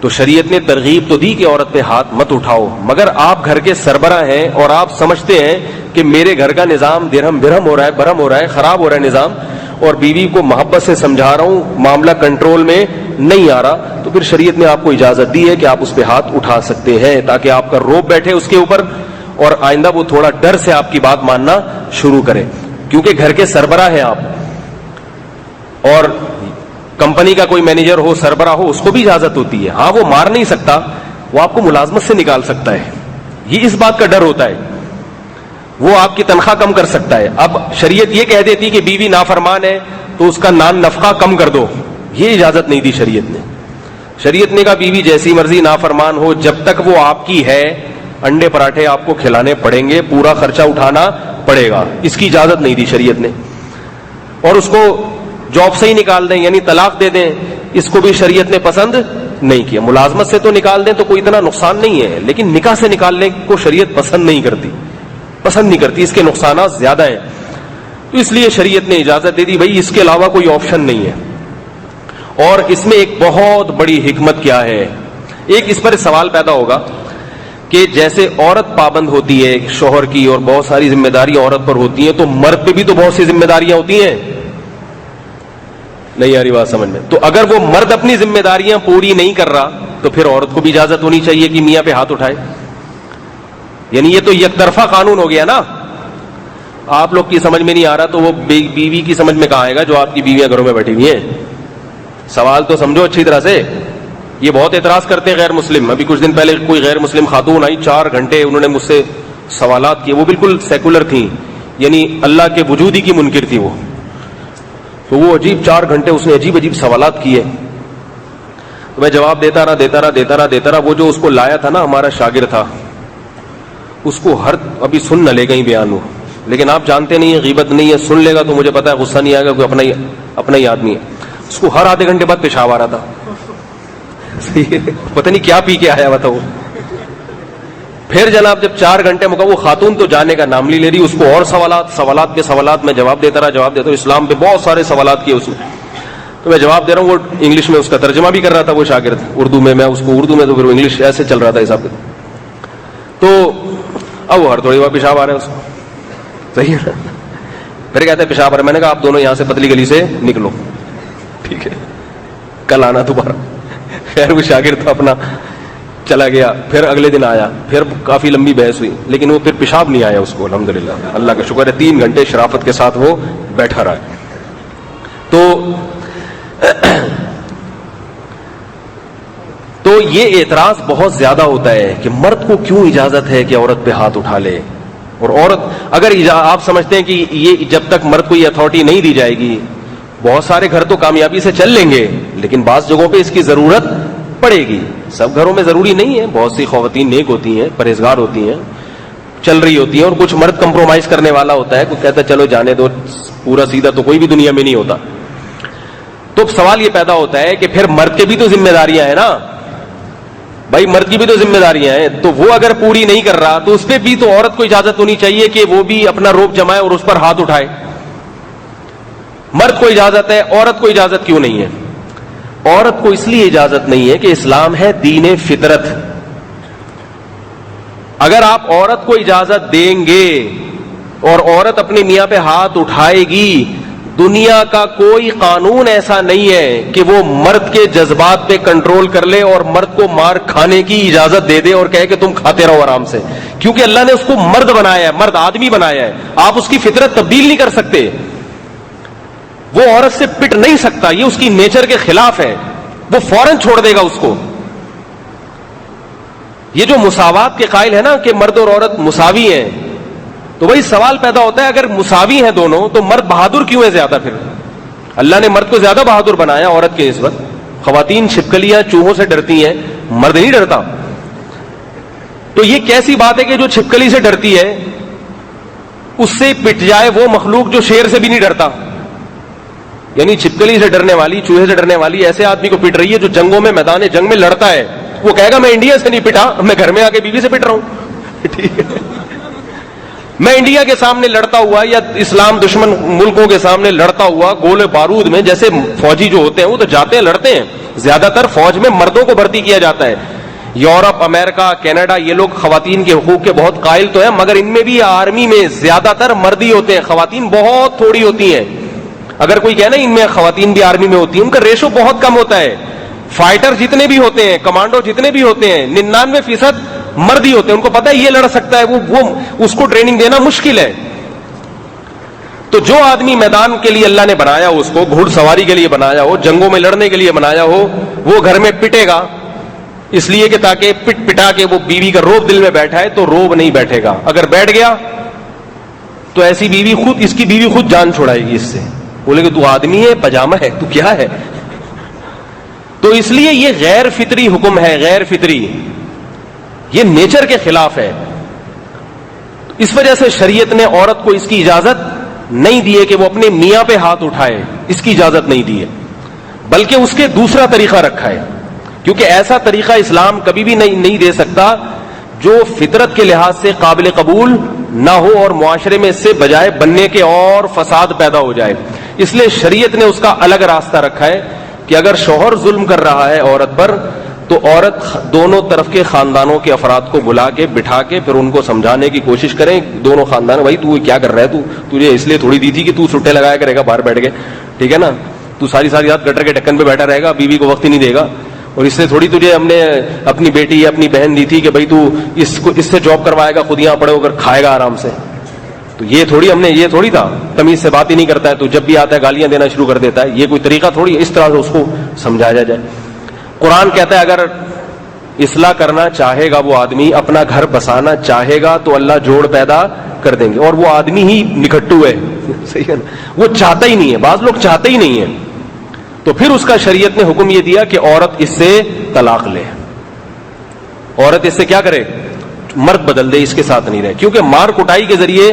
تو شریعت نے ترغیب تو دی کہ عورت پہ ہاتھ مت اٹھاؤ, مگر آپ گھر کے سربراہ ہیں اور آپ سمجھتے ہیں کہ میرے گھر کا نظام درہم برہم ہو رہا ہے, برہم ہو رہا ہے, خراب ہو رہا ہے نظام, اور بیوی کو محبت سے سمجھا رہا ہوں, معاملہ کنٹرول میں نہیں آ رہا, تو پھر شریعت نے آپ کو اجازت دی ہے کہ آپ اس پہ ہاتھ اٹھا سکتے ہیں, تاکہ آپ کا روب بیٹھے اس کے اوپر, اور آئندہ وہ تھوڑا ڈر سے آپ کی بات ماننا شروع کرے. کیونکہ گھر کے سربراہ ہیں آپ, اور کمپنی کا کوئی مینیجر ہو, سربراہ ہو, اس کو بھی اجازت ہوتی ہے. ہاں وہ مار نہیں سکتا, وہ آپ کو ملازمت سے نکال سکتا ہے, یہ اس بات کا ڈر ہوتا ہے. وہ آپ کی تنخواہ کم کر سکتا ہے. اب شریعت یہ کہہ دیتی کہ بیوی نافرمان ہے تو اس کا نان نفقہ کم کر دو, یہ اجازت نہیں دی شریعت نے. شریعت نے کہا بیوی جیسی مرضی نافرمان ہو, جب تک وہ آپ کی ہے انڈے پراٹھے آپ کو کھلانے پڑیں گے, پورا خرچہ اٹھانا پڑے گا. اس کی اجازت نہیں دی شریعت نے. اور اس کو جاب سے ہی نکال دیں یعنی طلاق دے دیں, اس کو بھی شریعت نے پسند نہیں کیا. ملازمت سے تو نکال دیں تو کوئی اتنا نقصان نہیں ہے, لیکن نکاح سے نکالنے کو شریعت پسند نہیں کرتی, اس کے نقصانات زیادہ ہیں. تو اس لیے شریعت نے اجازت دے دی, بھائی اس کے علاوہ کوئی آپشن نہیں ہے. اور اس میں ایک بہت بڑی حکمت کیا ہے, ایک اس پر سوال پیدا ہوگا کہ جیسے عورت پابند ہوتی ہے شوہر کی, اور بہت ساری ذمہ داریاں عورت پر ہوتی ہیں, تو مرد پہ بھی تو بہت سی ذمہ داریاں ہوتی ہیں. نہیں آ رہی بات سمجھ میں؟ تو اگر وہ مرد اپنی ذمہ داریاں پوری نہیں کر رہا تو پھر عورت کو بھی اجازت ہونی چاہیے کہ میاں پہ ہاتھ اٹھائے. یعنی یہ تو یک طرفہ قانون ہو گیا نا. آپ لوگ کی سمجھ میں نہیں آ رہا تو وہ بیوی کی سمجھ میں کہاں آئے گا جو آپ کی بیویاں گھروں میں بیٹھی ہوئی ہیں. سوال تو سمجھو اچھی طرح سے. یہ بہت اعتراض کرتے ہیں غیر مسلم. ابھی کچھ دن پہلے کوئی غیر مسلم خاتون آئی, 4 گھنٹے انہوں نے مجھ سے سوالات کیے. وہ بالکل سیکولر تھیں, یعنی اللہ کے وجود ہی کی منکر تھی وہ. تو وہ عجیب 4 گھنٹے اس نے عجیب سوالات کیے. تو میں جواب دیتا رہا. وہ جو اس کو لایا تھا نا, ہمارا شاگرد تھا, اس کو ابھی سن نہ لے گا ہی بیان ہو, لیکن آپ جانتے نہیں ہیں, غیبت نہیں ہے, سن لے گا تو مجھے پتا ہے غصہ نہیں آئے گا, کوئی اپنا ہی آدمی ہے. اس کو ہر آدھے گھنٹے بعد پیشاب آ رہا تھا. پتہ نہیں کیا پی کے آیا ہوا تھا وہ. پھر جناب جب 4 گھنٹے مکمل, وہ خاتون تو جانے کا نام نہیں لے رہی, اس کو اور سوالات پہ سوالات, میں جواب دیتا رہا. اسلام پہ بہت سارے سوالات کیے اس نے, تو میں جواب دے رہا ہوں. وہ انگلش میں اس کا ترجمہ بھی کر رہا تھا وہ شاگرد, اردو میں اس کو اردو میں, تو پھر وہ انگلش ایسے چل رہا تھا حساب. تو اب وہ ہر تھوڑی بار پیشاب آ رہا ہے اس کو, صحیح ہے. پھر کہتے ہیں پیشاب آ رہا ہے. میں نے کہا آپ دونوں یہاں سے پتلی گلی سے نکلو, ٹھیک ہے, کل آنا دوبارہ. خیر وہ شاگرد تھا اپنا چلا گیا. پھر اگلے دن آیا, پھر کافی لمبی بحث ہوئی, لیکن وہ پھر پیشاب نہیں آیا اس کو. الحمدللہ, اللہ کا شکر ہے, 3 گھنٹے شرافت کے ساتھ وہ بیٹھا رہا. تو یہ اعتراض بہت زیادہ ہوتا ہے کہ مرد کو کیوں اجازت ہے کہ عورت پہ ہاتھ اٹھا لے, اور عورت اگر آپ سمجھتے ہیں کہ یہ جب تک مرد کو یہ اتھارٹی نہیں دی جائے گی, بہت سارے گھر تو کامیابی سے چل لیں گے, لیکن بعض جگہوں پہ اس کی ضرورت پڑے گی. سب گھروں میں ضروری نہیں ہے, بہت سی خواتین نیک ہوتی ہیں, پرہیزگار ہوتی ہیں, چل رہی ہوتی ہیں اور کچھ مرد کمپرومائز کرنے والا ہوتا ہے, کوئی کہتا ہے چلو جانے دو, پورا سیدھا تو کوئی بھی دنیا میں نہیں ہوتا. تو سوال یہ پیدا ہوتا ہے کہ پھر مرد کے بھی تو ذمہ داریاں ہیں نا بھائی, مرد کی بھی تو ذمہ داریاں ہیں, تو وہ اگر پوری نہیں کر رہا تو اس پہ بھی تو عورت کو اجازت ہونی چاہیے کہ وہ بھی اپنا روب جمائے اور اس پر ہاتھ اٹھائے. مرد کو اجازت ہے, عورت کو اجازت کیوں نہیں ہے؟ عورت کو اس لیے اجازت نہیں ہے کہ اسلام ہے دین فطرت. اگر آپ عورت کو اجازت دیں گے اور عورت اپنے میاں پہ ہاتھ اٹھائے گی, دنیا کا کوئی قانون ایسا نہیں ہے کہ وہ مرد کے جذبات پہ کنٹرول کر لے اور مرد کو مار کھانے کی اجازت دے دے اور کہے کہ تم کھاتے رہو آرام سے, کیونکہ اللہ نے اس کو مرد بنایا ہے, مرد آدمی بنایا ہے. آپ اس کی فطرت تبدیل نہیں کر سکتے, وہ عورت سے پٹ نہیں سکتا, یہ اس کی نیچر کے خلاف ہے, وہ فوراً چھوڑ دے گا اس کو. یہ جو مساوات کے قائل ہے نا کہ مرد اور عورت مساوی ہیں, تو وہی سوال پیدا ہوتا ہے اگر مساوی ہیں دونوں تو مرد بہادر کیوں ہے زیادہ؟ پھر اللہ نے مرد کو زیادہ بہادر بنایا عورت کے نسبت. خواتین چھپکلیاں چوہوں سے ڈرتی ہیں, مرد نہیں ڈرتا. تو یہ کیسی بات ہے کہ جو چھپکلی سے ڈرتی ہے اس سے پٹ جائے وہ مخلوق جو شیر سے بھی نہیں ڈرتا؟ یعنی چھپکلی سے ڈرنے والی, چوہے سے ڈرنے والی ایسے آدمی کو پٹ رہی ہے جو جنگوں میں, میدان جنگ میں لڑتا ہے. وہ کہے گا میں انڈیا سے نہیں پٹا, میں گھر میں آ کے بیوی سے پٹ رہا ہوں. ٹھیک ہے, میں انڈیا کے سامنے لڑتا ہوا یا اسلام دشمن ملکوں کے سامنے لڑتا ہوا گولے بارود میں, جیسے فوجی جو ہوتے ہیں وہ تو جاتے ہیں لڑتے ہیں, زیادہ تر فوج میں مردوں کو بھرتی کیا جاتا ہے. یورپ, امریکہ, کینیڈا, یہ لوگ خواتین کے حقوق کے بہت قائل تو ہیں, مگر ان میں بھی آرمی میں زیادہ تر مرد ہی ہوتے ہیں, خواتین بہت تھوڑی ہوتی ہیں. اگر کوئی کہنا ان میں خواتین بھی آرمی میں ہوتی ہیں, ان کا ریشو بہت کم ہوتا ہے. فائٹر جتنے بھی ہوتے ہیں, کمانڈو جتنے بھی ہوتے ہیں, 99% مرد ہی ہوتے ہیں. ان کو پتا ہے یہ لڑ سکتا ہے, وہ اس کو ٹریننگ دینا مشکل ہے. تو جو آدمی میدان کے لیے اللہ نے بنایا ہو, اس کو گھڑ سواری کے لیے بنایا ہو, جنگوں میں لڑنے کے لیے بنایا ہو, وہ گھر میں پٹے گا اس لیے کہ تاکہ پٹ پٹا کے وہ بیوی کا روب دل میں بیٹھا ہے, تو روب نہیں بیٹھے گا. اگر بیٹھ گیا تو ایسی بیوی خود, اس کی بیوی خود جان چھڑائے گی اس سے, بولے کہ تو آدمی ہے, پجامہ ہے, تو کیا ہے. تو اس لیے یہ غیر فطری حکم ہے, غیر فطری, یہ نیچر کے خلاف ہے. اس وجہ سے شریعت نے عورت کو اس کی اجازت نہیں دی ہے کہ وہ اپنے میاں پہ ہاتھ اٹھائے, اس کی اجازت نہیں دی ہے, بلکہ اس کے دوسرا طریقہ رکھا ہے. کیونکہ ایسا طریقہ اسلام کبھی بھی نہیں دے سکتا جو فطرت کے لحاظ سے قابل قبول نہ ہو اور معاشرے میں اس سے بجائے بننے کے اور فساد پیدا ہو جائے. اس لیے شریعت نے اس کا الگ راستہ رکھا ہے کہ اگر شوہر ظلم کر رہا ہے عورت پر, تو عورت دونوں طرف کے خاندانوں کے افراد کو بلا کے بٹھا کے پھر ان کو سمجھانے کی کوشش کریں. دونوں خاندان, بھائی تو کیا کر رہا ہے, تجھے اس لیے تھوڑی دی تھی کہ تو سٹے لگایا کرے گا باہر بیٹھ کے, ٹھیک ہے نا, تو ساری رات گٹر کے ڈھکن پہ بیٹھا رہے گا, بیوی کو وقت ہی نہیں دے گا. اور اس سے تھوڑی تجھے ہم نے اپنی بیٹی یا اپنی بہن دی تھی کہ بھائی تو اس سے جاب کروائے گا, خود یہاں پڑے ہو کر کھائے گا آرام سے. تو یہ تھوڑی ہم نے, یہ تھوڑی تھا, تمیز سے بات ہی نہیں کرتا ہے, تو جب بھی آتا ہے گالیاں دینا شروع کر دیتا ہے. یہ کوئی طریقہ تھوڑی, اس طرح سے اس کو سمجھایا جائے. قرآن کہتا ہے اگر اصلاح کرنا چاہے گا وہ آدمی, اپنا گھر بسانا چاہے گا, تو اللہ جوڑ پیدا کر دیں گے. اور وہ آدمی ہی نکھٹو ہے, صحیح ہے نا, وہ چاہتا ہی نہیں ہے, بعض لوگ چاہتے ہی نہیں ہیں. تو پھر اس کا شریعت نے حکم یہ دیا کہ عورت اس سے طلاق لے, عورت اس سے کیا کرے, مرد بدل دے, اس کے ساتھ نہیں رہے. کیونکہ مار کٹائی کے ذریعے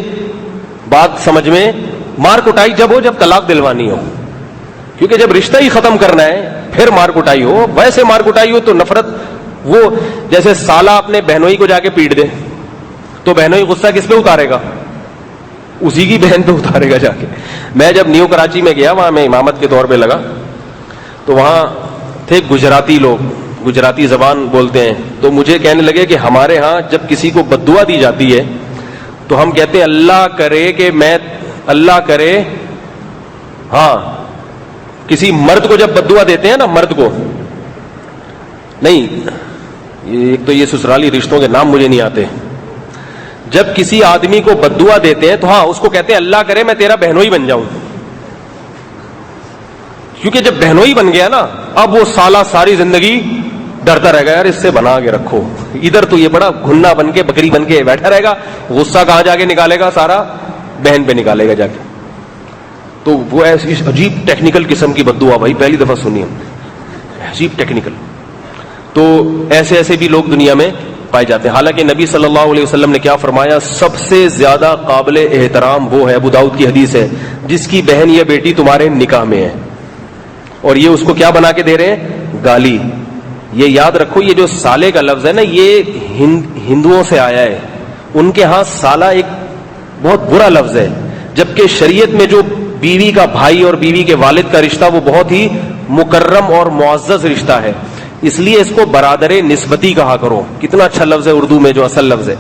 بات سمجھ میں, مار کٹائی جب ہو جب طلاق دلوانی ہو, کیونکہ جب رشتہ ہی ختم کرنا ہے پھر مار کٹائی ہو. ویسے مار کٹائی ہو تو نفرت, وہ جیسے سالہ اپنے بہنوئی کو جا کے پیٹ دے تو بہنوئی غصہ کس پہ اتارے گا, اسی کی بہن پہ اتارے گا جا کے. میں جب نیو کراچی میں گیا, وہاں میں امامت کے طور پہ لگا, تو وہاں تھے گجراتی لوگ, گجراتی زبان بولتے ہیں. تو مجھے کہنے لگے کہ ہمارے ہاں جب کسی کو بددعا دی جاتی ہے تو ہم کہتے ہیں اللہ کرے کہ میں, اللہ کرے, ہاں کسی مرد کو جب بددعا دیتے ہیں نا, مرد کو نہیں, ایک تو یہ سسرالی رشتوں کے نام مجھے نہیں آتے, جب کسی آدمی کو بددعا دیتے ہیں تو ہاں اس کو کہتے ہیں اللہ کرے میں تیرا بہنوئی بن جاؤں. کیونکہ جب بہنوئی بن گیا نا, اب وہ سالہ ساری زندگی ڈرتا رہے گا, یار اس سے بنا کے رکھو, ادھر تو یہ بڑا گھنا بن کے, بکری بن کے بیٹھا رہے گا, غصہ کہاں جا کے نکالے گا, سارا بہن پہ نکالے گا جا کے. تو وہ ایسی عجیب ٹیکنیکل قسم کی بددعا, بھائی پہلی دفعہ سنی ہم, عجیب ٹیکنیکل. تو ایسے بھی لوگ دنیا میں پائے جاتے ہیں. حالانکہ نبی صلی اللہ علیہ وسلم نے کیا فرمایا, سب سے زیادہ قابل احترام وہ ہے, ابو داؤد کی حدیث ہے, جس کی بہن یا بیٹی تمہارے نکاح میں ہے, اور یہ اس کو کیا بنا کے دے رہے ہیں, گالی. یہ یاد رکھو, یہ جو سالے کا لفظ ہے نا, یہ ہندوؤں سے آیا ہے. ان کے ہاں سالہ ایک بہت برا لفظ ہے, جبکہ شریعت میں جو بیوی کا بھائی اور بیوی کے والد کا رشتہ وہ بہت ہی مکرم اور معزز رشتہ ہے. اس لیے اس کو برادر نسبتی کہا کرو. کتنا اچھا لفظ ہے اردو میں جو اصل لفظ ہے,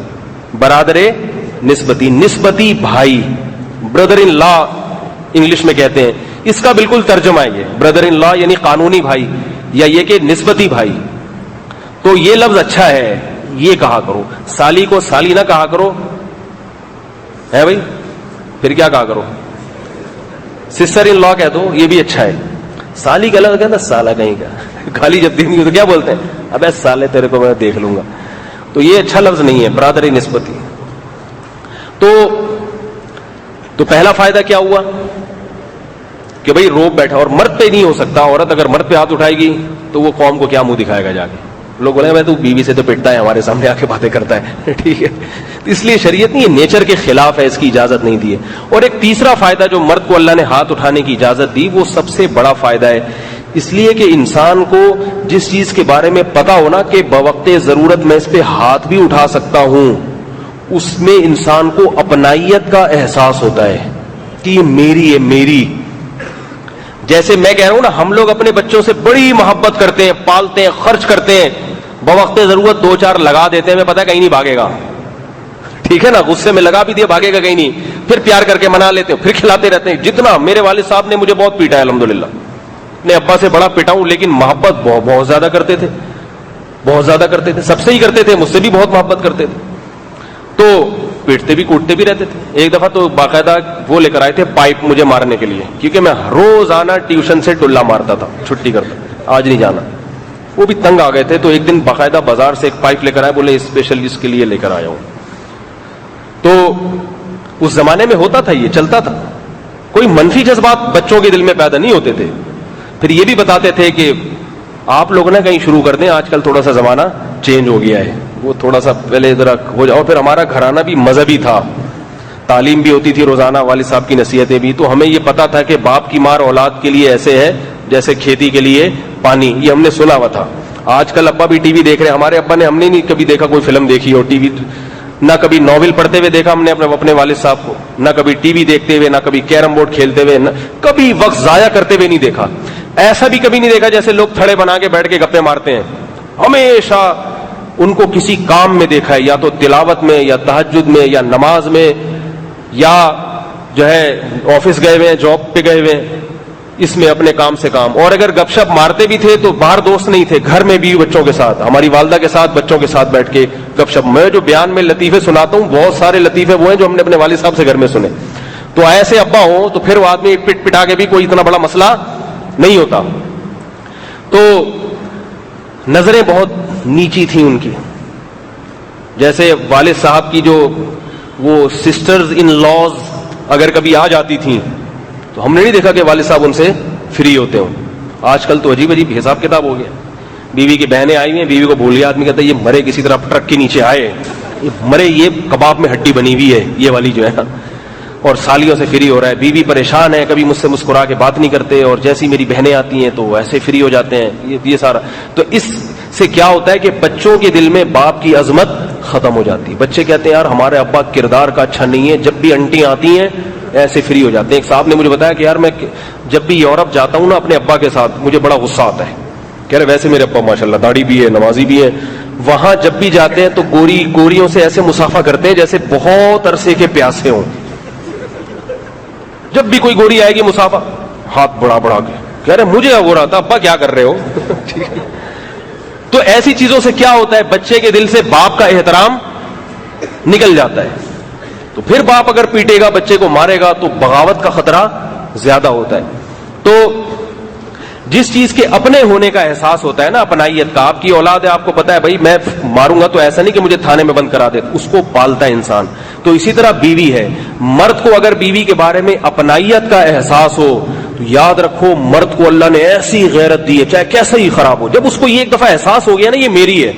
برادر نسبتی, نسبتی بھائی, بردر ان لا انگلش میں کہتے ہیں. اس کا بالکل ترجمہ ہے یہ, بردر ان لا یعنی قانونی بھائی, یا یہ کہ نسبتی بھائی. تو یہ لفظ اچھا ہے, یہ کہا کرو. سالی کو سالی نہ کہا کرو, ہے بھائی, پھر کیا کہا کرو, سسٹر ان لا کہہ دو, یہ بھی اچھا ہے. سالی کا لفظ کہنا سالا کہیں کا, گالی جب دینی ہو تو کیا بولتے ہیں, ابے سالے تیرے کو میں دیکھ لوں گا. تو یہ اچھا لفظ نہیں ہے, برادری نسبتی. تو پہلا فائدہ کیا ہوا کہ بھئی روب بیٹھا, اور مرد پہ نہیں ہو سکتا. عورت اگر مرد پہ ہاتھ اٹھائے گی تو وہ قوم کو کیا منہ دکھائے گا جا کے, لوگ بولیں بھائی تو بیوی سے تو پٹتا ہے, ہمارے سامنے آ کے باتیں کرتا ہے, ٹھیک ہے. اس لیے شریعت نہیں, یہ نیچر کے خلاف ہے, اس کی اجازت نہیں دی ہے. اور ایک تیسرا فائدہ جو مرد کو اللہ نے ہاتھ اٹھانے کی اجازت دی, وہ سب سے بڑا فائدہ ہے, اس لیے کہ انسان کو جس چیز کے بارے میں پتا ہونا کہ بوقت ضرورت میں اس پہ ہاتھ بھی اٹھا سکتا ہوں, اس میں انسان کو اپنائیت کا احساس ہوتا ہے کہ یہ میری ہے, میری. جیسے میں کہہ رہا ہوں نا, ہم لوگ اپنے بچوں سے بڑی محبت کرتے ہیں, پالتے ہیں, خرچ کرتے ہیں, بوقت ضرورت 2-4 لگا دیتے ہیں, ہمیں پتا کہیں نہیں بھاگے گا, ٹھیک ہے نا, غصے میں لگا بھی دیا, بھاگے گا کہیں نہیں, پھر پیار کر کے منا لیتے ہیں, پھر کھلاتے رہتے ہیں. جتنا میرے والد صاحب نے مجھے بہت پیٹا ہے الحمدللہ, اپنے ابا سے بڑا پیٹا ہوں, لیکن محبت بہت زیادہ کرتے تھے, بہت زیادہ کرتے تھے, سب سے ہی کرتے تھے, مجھ سے بھی بہت محبت کرتے تھے. تو پیٹتے بھی کوٹتے بھی رہتے تھے. ایک دفعہ تو باقاعدہ وہ لے کر آئے تھے پائپ مجھے مارنے کے لیے, کیونکہ میں روزانہ ٹیوشن سے ٹلا مارتا تھا, چھٹی کرتا, آج نہیں جانا. وہ بھی تنگ آ گئے تھے, تو ایک دن باقاعدہ بازار سے ایک پائپ لے کر آئے, بولے اسپیشل اس کے لیے لے کر آیا ہوں. تو اس زمانے میں ہوتا تھا, یہ چلتا تھا, کوئی منفی جذبات بچوں کے دل میں پیدا نہیں ہوتے تھے. پھر یہ بھی بتاتے تھے کہ آپ لوگ نہ کہیں شروع کر دیں, آج کل تھوڑا سا زمانہ چینج ہو گیا ہے, وہ تھوڑا سا پہلے ذرا ہو جاؤ. پھر ہمارا گھرانہ بھی مذہبی تھا, تعلیم بھی ہوتی تھی روزانہ, والد صاحب کی نصیحتیں بھی, تو ہمیں یہ پتا تھا کہ باپ کی مار اولاد کے لیے ایسے ہے جیسے کھیتی کے لیے پانی, یہ ہم نے سنا ہوا تھا. آج کل ابا بھی ٹی وی دیکھ رہے ہیں, ہمارے ابا نے, ہم نے نہیں کبھی دیکھا کوئی فلم دیکھی ہو, ٹی وی نہ کبھی ناول پڑھتے ہوئے دیکھا ہم نے اپنے والد صاحب کو, نہ کبھی ٹی وی دیکھتے ہوئے, نہ کبھی کیرم بورڈ کھیلتے ہوئے, نہ کبھی وقت ضائع کرتے ہوئے نہیں دیکھا. ایسا بھی کبھی نہیں دیکھا جیسے لوگ تھڑے بنا کے بیٹھ کے گپے مارتے ہیں. ہمیشہ ان کو کسی کام میں دیکھا ہے, یا تو تلاوت میں, یا تہجد میں, یا نماز میں, یا جو ہے آفس گئے ہوئے ہیں, جاب پہ گئے ہوئے ہیں, اس میں اپنے کام سے کام. اور اگر گپ شپ مارتے بھی تھے تو باہر دوست نہیں تھے, گھر میں بھی بچوں کے ساتھ, ہماری والدہ کے ساتھ, بچوں کے ساتھ بیٹھ کے گپ شپ. میں جو بیان میں لطیفے سناتا ہوں, بہت سارے لطیفے وہ ہیں جو ہم نے اپنے والد صاحب سے گھر میں سنے. تو ایسے ابا ہوں تو پھر وہ آدمی پٹ پٹا کے بھی کوئی اتنا بڑا مسئلہ نہیں ہوتا. تو نظریں بہت نیچی تھیں ان کی. جیسے والد صاحب کی جو وہ سسٹرز ان لاز اگر کبھی آ جاتی تھیں تو ہم نے نہیں دیکھا کہ والد صاحب ان سے فری ہوتے ہوں. آج کل تو عجیب عجیب حساب کتاب ہو گیا. بیوی کی بہنیں آئی ہیں, بیوی کو بھول گیا آدمی, کہتا ہے یہ مرے کسی طرح ٹرک کے نیچے آئے, مرے یہ کباب میں ہڈی بنی ہوئی ہے, یہ والی جو ہے نا, اور سالیوں سے فری ہو رہا ہے. بیوی پریشان ہے, کبھی مجھ سے مسکرا کے بات نہیں کرتے, اور جیسی میری بہنیں آتی ہیں تو ایسے فری ہو جاتے ہیں. یہ سارا تو اس سے کیا ہوتا ہے کہ بچوں کے دل میں باپ کی عظمت ختم ہو جاتی. بچے کہتے ہیں یار ہمارے ابا کردار کا اچھا نہیں ہے, جب بھی انٹی آتی ہیں ایسے فری ہو جاتے ہیں. ایک صاحب نے مجھے بتایا کہ یار میں جب بھی یورپ جاتا ہوں نا اپنے ابا کے ساتھ, مجھے بڑا غصہ آتا ہے. کہہ رہے ویسے میرے ابا ماشاءاللہ داڑھی بھی ہے, نمازی بھی ہے, وہاں جب بھی جاتے ہیں تو گوریوں سے ایسے مسافہ کرتے ہیں جیسے بہت عرصے کے پیاسے ہوں. جب بھی کوئی گوری آئے گی مسافہ, ہاتھ بڑھا بڑھا کے, کہہ رہے مجھے ہو رہا تھا ابا کیا کر رہے ہو. تو ایسی چیزوں سے کیا ہوتا ہے, بچے کے دل سے باپ کا احترام نکل جاتا ہے. تو پھر باپ اگر پیٹے گا, بچے کو مارے گا, تو بغاوت کا خطرہ زیادہ ہوتا ہے. تو جس چیز کے اپنے ہونے کا احساس ہوتا ہے نا, اپنائیت کا, آپ کی اولاد ہے, آپ کو پتا ہے بھائی میں ماروں گا تو ایسا نہیں کہ مجھے تھانے میں بند کرا دے, اس کو پالتا ہے انسان. تو اسی طرح بیوی ہے, مرد کو اگر بیوی کے بارے میں اپنائیت کا احساس ہو تو یاد رکھو مرد کو اللہ نے ایسی غیرت دی ہے چاہے کیسا ہی خراب ہو. جب اس کو یہ ایک دفعہ احساس ہو گیا نا یہ میری ہے,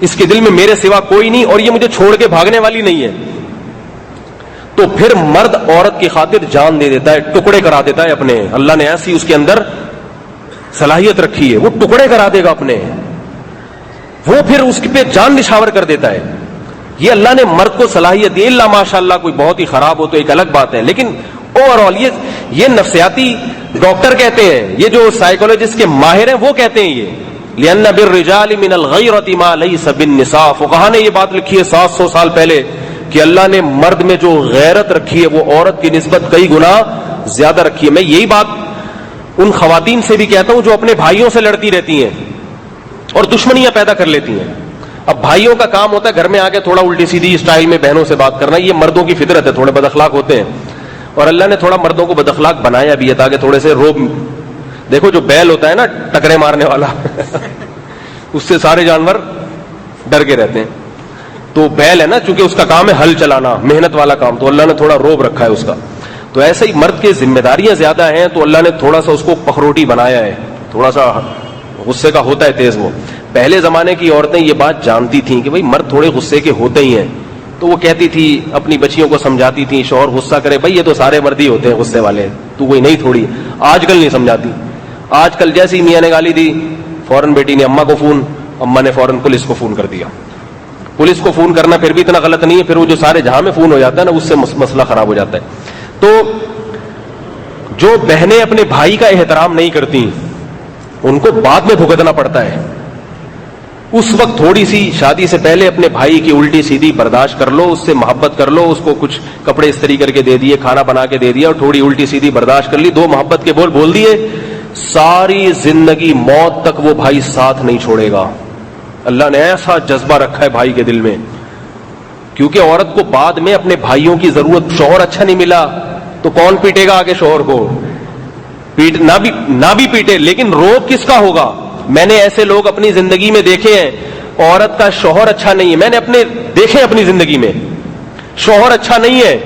اس کے دل میں میرے سوا کوئی نہیں اور یہ مجھے چھوڑ کے بھاگنے والی نہیں ہے، تو پھر مرد عورت کی خاطر جان دے دیتا ہے، ٹکڑے کرا دیتا ہے اپنے. اللہ نے ایسی اس کے اندر صلاحیت رکھی ہے، وہ ٹکڑے کرا دے گا اپنے، وہ پھر اس پہ جان نشاور کر دیتا ہے. یہ اللہ نے مرد کو صلاحیت دی. اللہ ماشاء اللہ کوئی بہت ہی خراب ہو تو ایک الگ بات ہے، لیکن اوور آل یہ نفسیاتی ڈاکٹر کہتے ہیں، یہ جو سائیکولوجسٹ کے ماہر ہیں وہ کہتے ہیں یہ لِأَنَّ بِالرِّجَالِ مِنَ الْغَيْرَةِ مَا لَيْسَ بِالنِّسَاءِ. فقہاء نے یہ بات لکھی ہے 700 سال پہلے کہ اللہ نے مرد میں جو غیرت رکھی ہے وہ عورت کی نسبت کئی گنا زیادہ رکھی ہے. میں یہی بات ان خواتین سے بھی کہتا ہوں جو اپنے بھائیوں سے لڑتی رہتی ہیں اور دشمنیاں پیدا کر لیتی ہیں. اب بھائیوں کا کام ہوتا ہے گھر میں آ کے تھوڑا الٹی سیدھی اسٹائل میں بہنوں سے بات کرنا، یہ مردوں کی فطرت ہے، تھوڑے بد اخلاق ہوتے ہیں اور اللہ نے تھوڑا مردوں کو بد اخلاق بنایا بھی ہے تاکہ تھوڑے سے روب. دیکھو جو بیل ہوتا ہے نا ٹکرے مارنے والا اس سے سارے جانور ڈر کے رہتے ہیں. تو بیل ہے نا، چونکہ اس کا کام ہے ہل چلانا، محنت والا کام، تو اللہ نے تھوڑا روب رکھا ہے اس کا. تو ایسے ہی مرد کی ذمہ داریاں زیادہ ہیں تو اللہ نے تھوڑا سا اس کو پخروٹی بنایا ہے، تھوڑا سا غصے کا ہوتا ہے تیز. وہ پہلے زمانے کی عورتیں یہ بات جانتی تھیں کہ بھئی مرد تھوڑے غصے کے ہوتے ہی ہیں، تو وہ کہتی تھی اپنی بچیوں کو سمجھاتی تھی شوہر غصہ کرے بھئی یہ تو سارے مرد ہی ہوتے ہیں غصے والے، تو کوئی نہیں تھوڑی. آج کل نہیں سمجھاتی. آج کل جیسی میاں نے گالی دی فوراً بیٹی نے اماں کو فون، اماں نے فوراً پولیس کو فون کر دیا. پولیس کو فون کرنا پھر بھی اتنا غلط نہیں ہے، پھر وہ جو سارے جہاں میں فون ہو جاتا ہے نا اس سے مسئلہ خراب ہو جاتا ہے. تو جو بہنیں اپنے بھائی کا احترام نہیں کرتی ان کو بعد میں بھگتنا پڑتا ہے. اس وقت تھوڑی سی شادی سے پہلے اپنے بھائی کی الٹی سیدھی برداشت کر لو، اس سے محبت کر لو، اس کو کچھ کپڑے استری کر کے دے دیے، کھانا بنا کے دے دیا اور تھوڑی الٹی سیدھی برداشت کر لی، 2 محبت کے بول دیے، ساری زندگی موت تک وہ بھائی ساتھ نہیں چھوڑے گا. اللہ نے ایسا جذبہ رکھا ہے بھائی کے دل میں، کیونکہ عورت کو بعد میں اپنے بھائیوں کی ضرورت، شوہر اچھا نہیں ملا تو کون پیٹے گا آگے شوہر کو؟ نہ بھی پیٹے لیکن روب کس کا ہوگا؟ میں نے ایسے لوگ اپنی زندگی میں دیکھے ہیں، عورت کا شوہر اچھا نہیں ہے، میں نے دیکھے اپنی زندگی میں، شوہر اچھا نہیں ہے،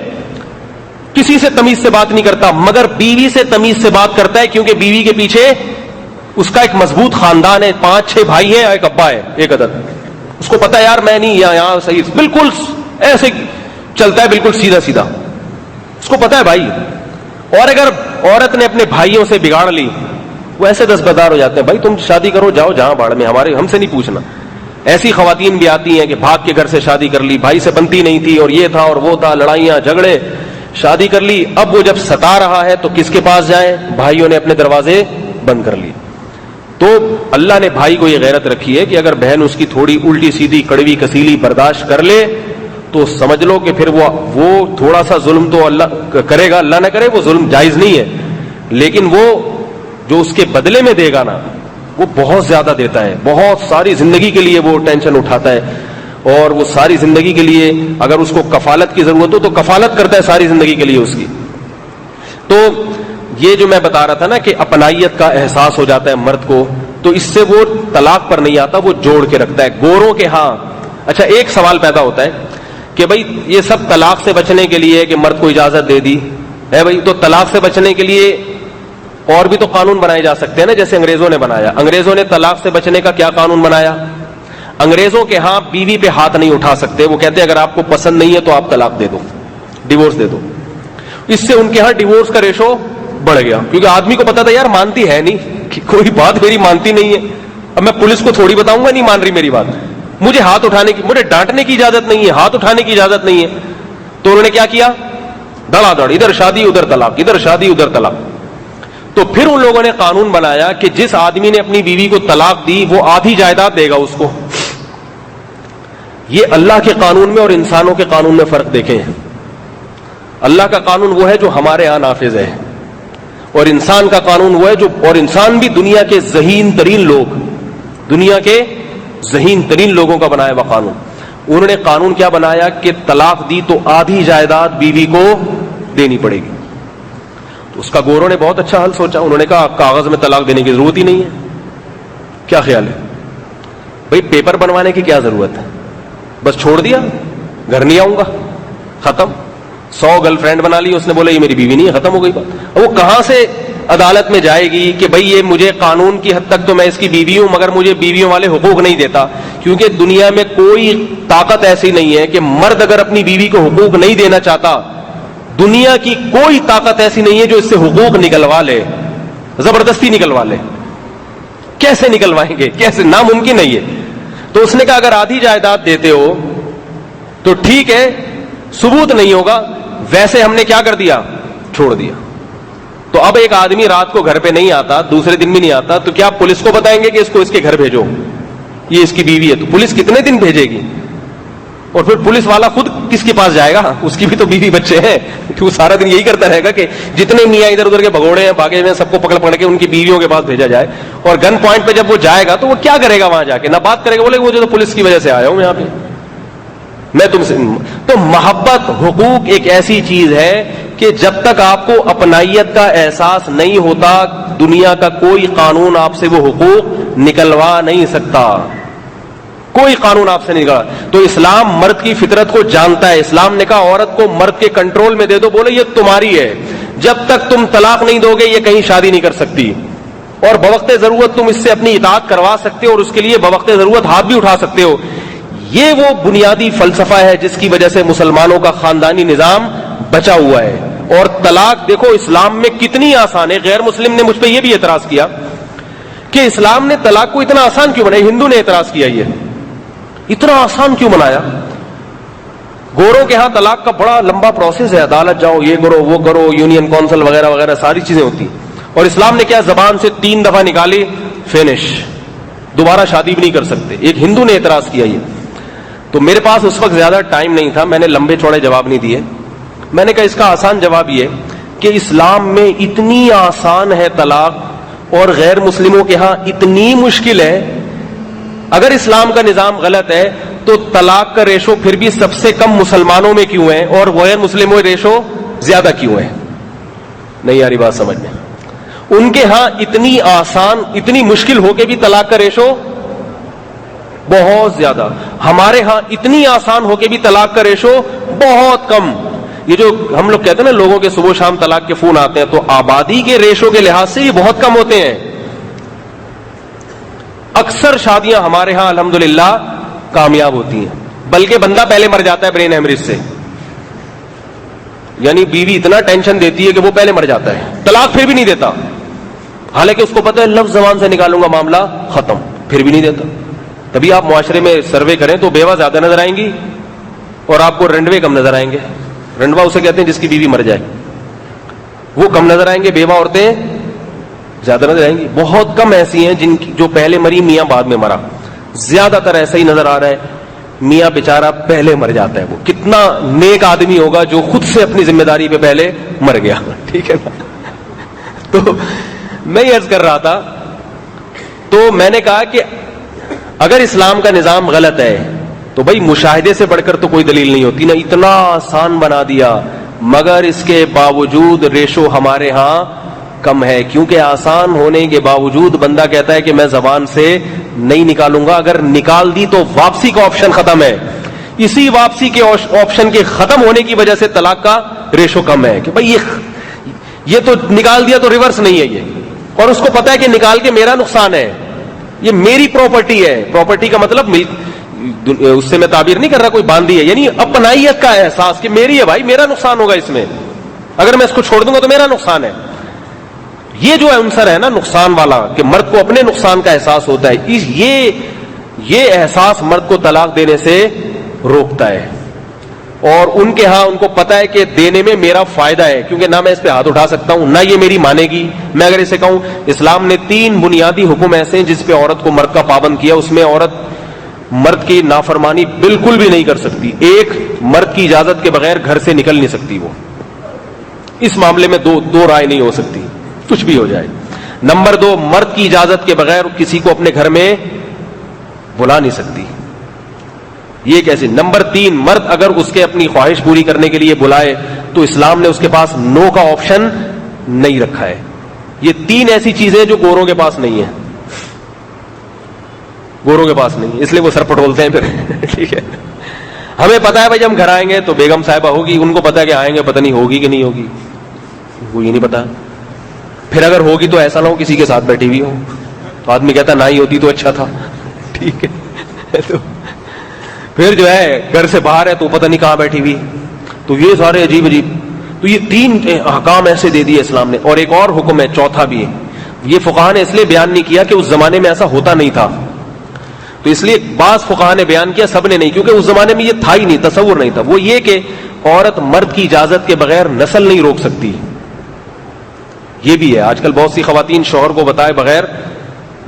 کسی سے تمیز سے بات نہیں کرتا، مگر بیوی سے تمیز سے بات کرتا ہے کیونکہ بیوی کے پیچھے اس کا ایک مضبوط خاندان ہے، 5-6 بھائی ہیں، ایک ابا ہے، ایک عدد. اس کو پتا ہے یار میں نہیں یہاں صحیح، بالکل ایسے چلتا ہے، بالکل سیدھا سیدھا، اس کو پتا ہے بھائی. اور اگر عورت نے اپنے بھائیوں سے بگاڑ لی وہ ایسے دستبردار ہو جاتے ہیں، بھائی تم شادی کرو جاؤ جہاں باڑ میں، ہم سے نہیں پوچھنا. ایسی خواتین بھی آتی ہیں کہ بھاگ کے گھر سے شادی کر لی، بھائی سے بنتی نہیں تھی اور یہ تھا اور وہ تھا، لڑائیاں جھگڑے، شادی کر لی، اب وہ جب ستا رہا ہے تو کس کے پاس جائیں؟ بھائیوں نے اپنے دروازے بند کر لیے. تو اللہ نے بھائی کو یہ غیرت رکھی ہے کہ اگر بہن اس کی تھوڑی الٹی سیدھی کڑوی کسیلی برداشت کر لے تو سمجھ لو کہ پھر وہ تھوڑا سا ظلم تو اللہ کرے گا، اللہ نہ کرے وہ ظلم جائز نہیں ہے، لیکن وہ جو اس کے بدلے میں دے گا نا وہ بہت زیادہ دیتا ہے، بہت ساری زندگی کے لیے وہ ٹینشن اٹھاتا ہے، اور وہ ساری زندگی کے لیے اگر اس کو کفالت کی ضرورت ہو تو کفالت کرتا ہے ساری زندگی کے لیے اس کی. تو یہ جو میں بتا رہا تھا نا کہ اپنائیت کا احساس ہو جاتا ہے مرد کو، تو اس سے وہ طلاق پر نہیں آتا، وہ جوڑ کے رکھتا ہے. گوروں کے ہاں اچھا ایک سوال پیدا ہوتا ہے کہ بھئی یہ سب طلاق سے بچنے کے لیے کہ مرد کو اجازت دے دی ہے بھئی، تو طلاق سے بچنے کے لیے اور بھی تو قانون بنائے جا سکتے ہیں نا، جیسے انگریزوں نے بنایا. انگریزوں نے طلاق سے بچنے کا کیا قانون بنایا؟ انگریزوں کے ہاں بیوی پہ ہاتھ نہیں اٹھا سکتے، وہ کہتے ہیں اگر آپ کو پسند نہیں ہے تو آپ طلاق دے دو، ڈیورس دے دو. اس سے ان کے ہاں ڈیورس کا ریشو بڑھ گیا، کیونکہ آدمی کو پتا تھا یار مانتی ہے نہیں، کوئی بات میری مانتی نہیں ہے، اب میں پولیس کو تھوڑی بتاؤں گا نہیں مان رہی میری بات، مجھے ہاتھ اٹھانے کی، مجھے ڈانٹنے کی اجازت نہیں ہے، ہاتھ اٹھانے کی اجازت نہیں ہے. تو انہوں نے کیا کیا؟ دڑا دڑ، ادھر شادی ادھر طلاق، ادھر شادی ادھر طلاق. تو پھر ان لوگوں نے قانون بنایا کہ جس آدمی نے اپنی بیوی کو طلاق دی وہ آدھی جائیداد دے گا اس کو. یہ اللہ کے قانون میں اور انسانوں کے قانون میں فرق دیکھیں. اللہ کا قانون وہ ہے جو ہمارے ہاں نافذ ہے، اور انسان کا قانون وہ ہے جو، اور انسان بھی دنیا کے ذہین ترین لوگ، دنیا کے ذہین ترین لوگوں کا بنایا ہوا قانون. انہوں نے قانون کیا بنایا کہ طلاق دی تو آدھی جائیداد بیوی کو دینی پڑے گی. تو اس کا گوروں نے بہت اچھا حل سوچا، انہوں نے کہا کاغذ میں طلاق دینے کی ضرورت ہی نہیں ہے. کیا خیال ہے بھئی؟ پیپر بنوانے کی کیا ضرورت ہے؟ بس چھوڑ دیا، گھر نہیں آؤں گا، ختم. 100 گرل فرینڈ بنا لی اس نے، بولا یہ میری بیوی نہیں ہے، ختم ہو گئی بات. وہ کہاں سے عدالت میں جائے گی کہ بھئی یہ مجھے قانون کی حد تک تو میں اس کی بیوی ہوں مگر مجھے بیویوں والے حقوق نہیں دیتا، کیونکہ دنیا میں کوئی طاقت ایسی نہیں ہے کہ مرد اگر اپنی بیوی کو حقوق نہیں دینا چاہتا، دنیا کی کوئی طاقت ایسی نہیں ہے جو اس سے حقوق نکلوا لے، زبردستی نکلوا لے. کیسے نکلوائیں گے؟ کیسے؟ ناممکن ہے یہ. تو اس نے کہا اگر آدھی جائیداد دیتے ہو تو ٹھیک ہے، ثبوت نہیں ہوگا، ویسے ہم نے کیا کر دیا؟ چھوڑ دیا. تو اب ایک آدمی رات کو گھر پہ نہیں آتا، دوسرے دن بھی نہیں آتا، تو کیا پولیس کو بتائیں گے کہ اس کو اس کے گھر بھیجو، یہ اس کی بیوی ہے؟ تو پولیس کتنے دن بھیجے گی؟ اور پھر پولیس والا خود کس کے پاس جائے گا؟ اس کی بھی تو بیوی بچے ہیں، کہ وہ سارا دن یہی کرتا رہے گا کہ جتنے میاں ادھر ادھر کے بھگوڑے ہیں بھاگے ہوئے سب کو پکڑ پکڑ کے ان کی بیویوں کے پاس بھیجا جائے. اور گن پوائنٹ پہ جب وہ جائے گا تو وہ کیا کرے گا وہاں جا کے؟ نہ بات کرے گا، بولے مجھے تو پولیس کی وجہ سے آیا ہوں یہاں پہ، میں تم سے. تو محبت، حقوق ایک ایسی چیز ہے کہ جب تک آپ کو اپنائیت کا احساس نہیں ہوتا، دنیا کا کوئی قانون آپ سے وہ حقوق نکلوا نہیں سکتا، کوئی قانون آپ سے نہیں نکلا. تو اسلام مرد کی فطرت کو جانتا ہے. اسلام نے کہا عورت کو مرد کے کنٹرول میں دے دو، بولے یہ تمہاری ہے، جب تک تم طلاق نہیں دو گے یہ کہیں شادی نہیں کر سکتی، اور بوقت ضرورت تم اس سے اپنی اطاعت کروا سکتے ہو اور اس کے لیے بوقت ضرورت ہاتھ بھی اٹھا سکتے ہو. یہ وہ بنیادی فلسفہ ہے جس کی وجہ سے مسلمانوں کا خاندانی نظام بچا ہوا ہے. اور طلاق دیکھو اسلام میں کتنی آسان ہے. غیر مسلم نے مجھ پہ یہ بھی اعتراض کیا کہ اسلام نے طلاق کو اتنا آسان کیوں بنایا. ہندو نے اعتراض کیا یہ اتنا آسان کیوں بنایا. گوروں کے ہاں طلاق کا بڑا لمبا پروسیس ہے، عدالت جاؤ، یہ کرو وہ کرو، یونین کونسل وغیرہ وغیرہ ساری چیزیں ہوتی. اور اسلام نے کیا، زبان سے 3 دفعہ نکالی، فینش، دوبارہ شادی بھی نہیں کر سکتے. ایک ہندو نے اعتراض کیا یہ. تو میرے پاس اس وقت زیادہ ٹائم نہیں تھا، میں نے لمبے چوڑے جواب نہیں دیے. میں نے کہا اس کا آسان جواب یہ کہ اسلام میں اتنی آسان ہے طلاق اور غیر مسلموں کے ہاں اتنی مشکل ہے. اگر اسلام کا نظام غلط ہے تو طلاق کا ریشو پھر بھی سب سے کم مسلمانوں میں کیوں ہے اور غیر مسلموں میں ریشو زیادہ کیوں ہے؟ نہیں یاری بات سمجھ میں. ان کے ہاں اتنی آسان، اتنی مشکل ہو کے بھی طلاق کا ریشو بہت زیادہ. ہمارے ہاں اتنی آسان ہو کے بھی طلاق کا ریشو بہت کم. یہ جو ہم لوگ کہتے ہیں نا لوگوں کے صبح شام طلاق کے فون آتے ہیں، تو آبادی کے ریشو کے لحاظ سے یہ بہت کم ہوتے ہیں. اکثر شادیاں ہمارے ہاں الحمدللہ کامیاب ہوتی ہیں، بلکہ بندہ پہلے مر جاتا ہے برین ہیمریج سے. یعنی بیوی اتنا ٹینشن دیتی ہے کہ وہ پہلے مر جاتا ہے، طلاق پھر بھی نہیں دیتا، حالانکہ اس کو پتہ ہے لفظ زبان سے نکالوں گا معاملہ ختم، پھر بھی نہیں دیتا. تبھی آپ معاشرے میں سروے کریں تو بیوہ زیادہ نظر آئیں گی اور آپ کو رنڈوے کم نظر آئیں گے. رنڈوا اسے کہتے ہیں جس کی بیوی مر جائے، وہ کم نظر آئیں گے، بیوہ عورتیں زیادہ نظر آئیں گی. بہت کم ایسی ہیں جن کی جو پہلے مری میاں بعد میں مرا. زیادہ تر ایسا ہی نظر آ رہا ہے، میاں بیچارہ پہلے مر جاتا ہے. وہ کتنا نیک آدمی ہوگا جو خود سے اپنی ذمہ داری پہ پہلے مر گیا. ٹھیک ہے نا. تو میں یہ عرض کر رہا تھا، تو میں نے کہا کہ اگر اسلام کا نظام غلط ہے تو بھائی مشاہدے سے بڑھ کر تو کوئی دلیل نہیں ہوتی نا. اتنا آسان بنا دیا، مگر اس کے باوجود ریشو ہمارے ہاں کم ہے، کیونکہ آسان ہونے کے باوجود بندہ کہتا ہے کہ میں زبان سے نہیں نکالوں گا. اگر نکال دی تو واپسی کا آپشن ختم ہے. اسی واپسی کے آپشن کے ختم ہونے کی وجہ سے طلاق کا ریشو کم ہے کہ بھائی یہ تو نکال دیا تو ریورس نہیں ہے یہ، اور اس کو پتا ہے کہ نکال کے میرا نقصان ہے، یہ میری پراپرٹی ہے. پراپرٹی کا مطلب اس سے میں تعبیر نہیں کر رہا کوئی باندھی ہے، یعنی اپنائیت کا احساس کہ میری ہے بھائی، میرا نقصان ہوگا اس میں، اگر میں اس کو چھوڑ دوں گا تو میرا نقصان ہے. یہ جو عنصر ہے نا نقصان والا، کہ مرد کو اپنے نقصان کا احساس ہوتا ہے، یہ احساس مرد کو طلاق دینے سے روکتا ہے. اور ان کے ہاں ان کو پتا ہے کہ دینے میں میرا فائدہ ہے، کیونکہ نہ میں اس پہ ہاتھ اٹھا سکتا ہوں، نہ یہ میری مانے گی. میں اگر اسے کہوں اسلام نے 3 بنیادی حکم ایسے ہیں جس پہ عورت کو مرد کا پابند کیا، اس میں عورت مرد کی نافرمانی بالکل بھی نہیں کر سکتی. ایک، مرد کی اجازت کے بغیر گھر سے نکل نہیں سکتی. وہ اس معاملے میں دو رائے نہیں ہو سکتی، کچھ بھی ہو جائے. نمبر 2، مرد کی اجازت کے بغیر کسی کو اپنے گھر میں بلا نہیں سکتی. یہ کیسے؟ نمبر 3، مرد اگر اس کے اپنی خواہش پوری کرنے کے لیے بلائے تو اسلام نے اس کے پاس نو کا آپشن نہیں رکھا ہے. یہ 3 ایسی چیزیں جو گوروں کے پاس نہیں ہیں، گوروں کے پاس نہیں، اس لیے وہ سر پٹولتے ہیں پھر. ٹھیک ہے، ہمیں پتا ہے بھائی ہم گھر آئیں گے تو بیگم صاحبہ ہوگی، ان کو پتا ہے کہ آئیں گے، پتہ نہیں ہوگی کہ نہیں ہوگی، وہ یہ نہیں پتا. پھر اگر ہوگی تو ایسا نہ ہو کسی کے ساتھ بیٹھی ہوئی ہو، تو آدمی کہتا نہ ہی ہوتی تو اچھا تھا، ٹھیک ہے. تو پھر جو ہے گھر سے باہر ہے تو پتہ نہیں کہاں بیٹھی ہوئی. تو یہ سارے عجیب عجیب، تو یہ 3 احکام ایسے دے دیے اسلام نے. اور ایک اور حکم ہے، چوتھا بھی ہے، یہ فقہاء نے اس لیے بیان نہیں کیا کہ اس زمانے میں ایسا ہوتا نہیں تھا، تو اس لیے بعض فقہاء نے بیان کیا، سب نے نہیں، کیونکہ اس زمانے میں یہ تھا ہی نہیں، تصور نہیں تھا. وہ یہ کہ عورت مرد کی اجازت کے بغیر نسل نہیں روک سکتی. یہ بھی ہے، آج کل بہت سی خواتین شوہر کو بتائے بغیر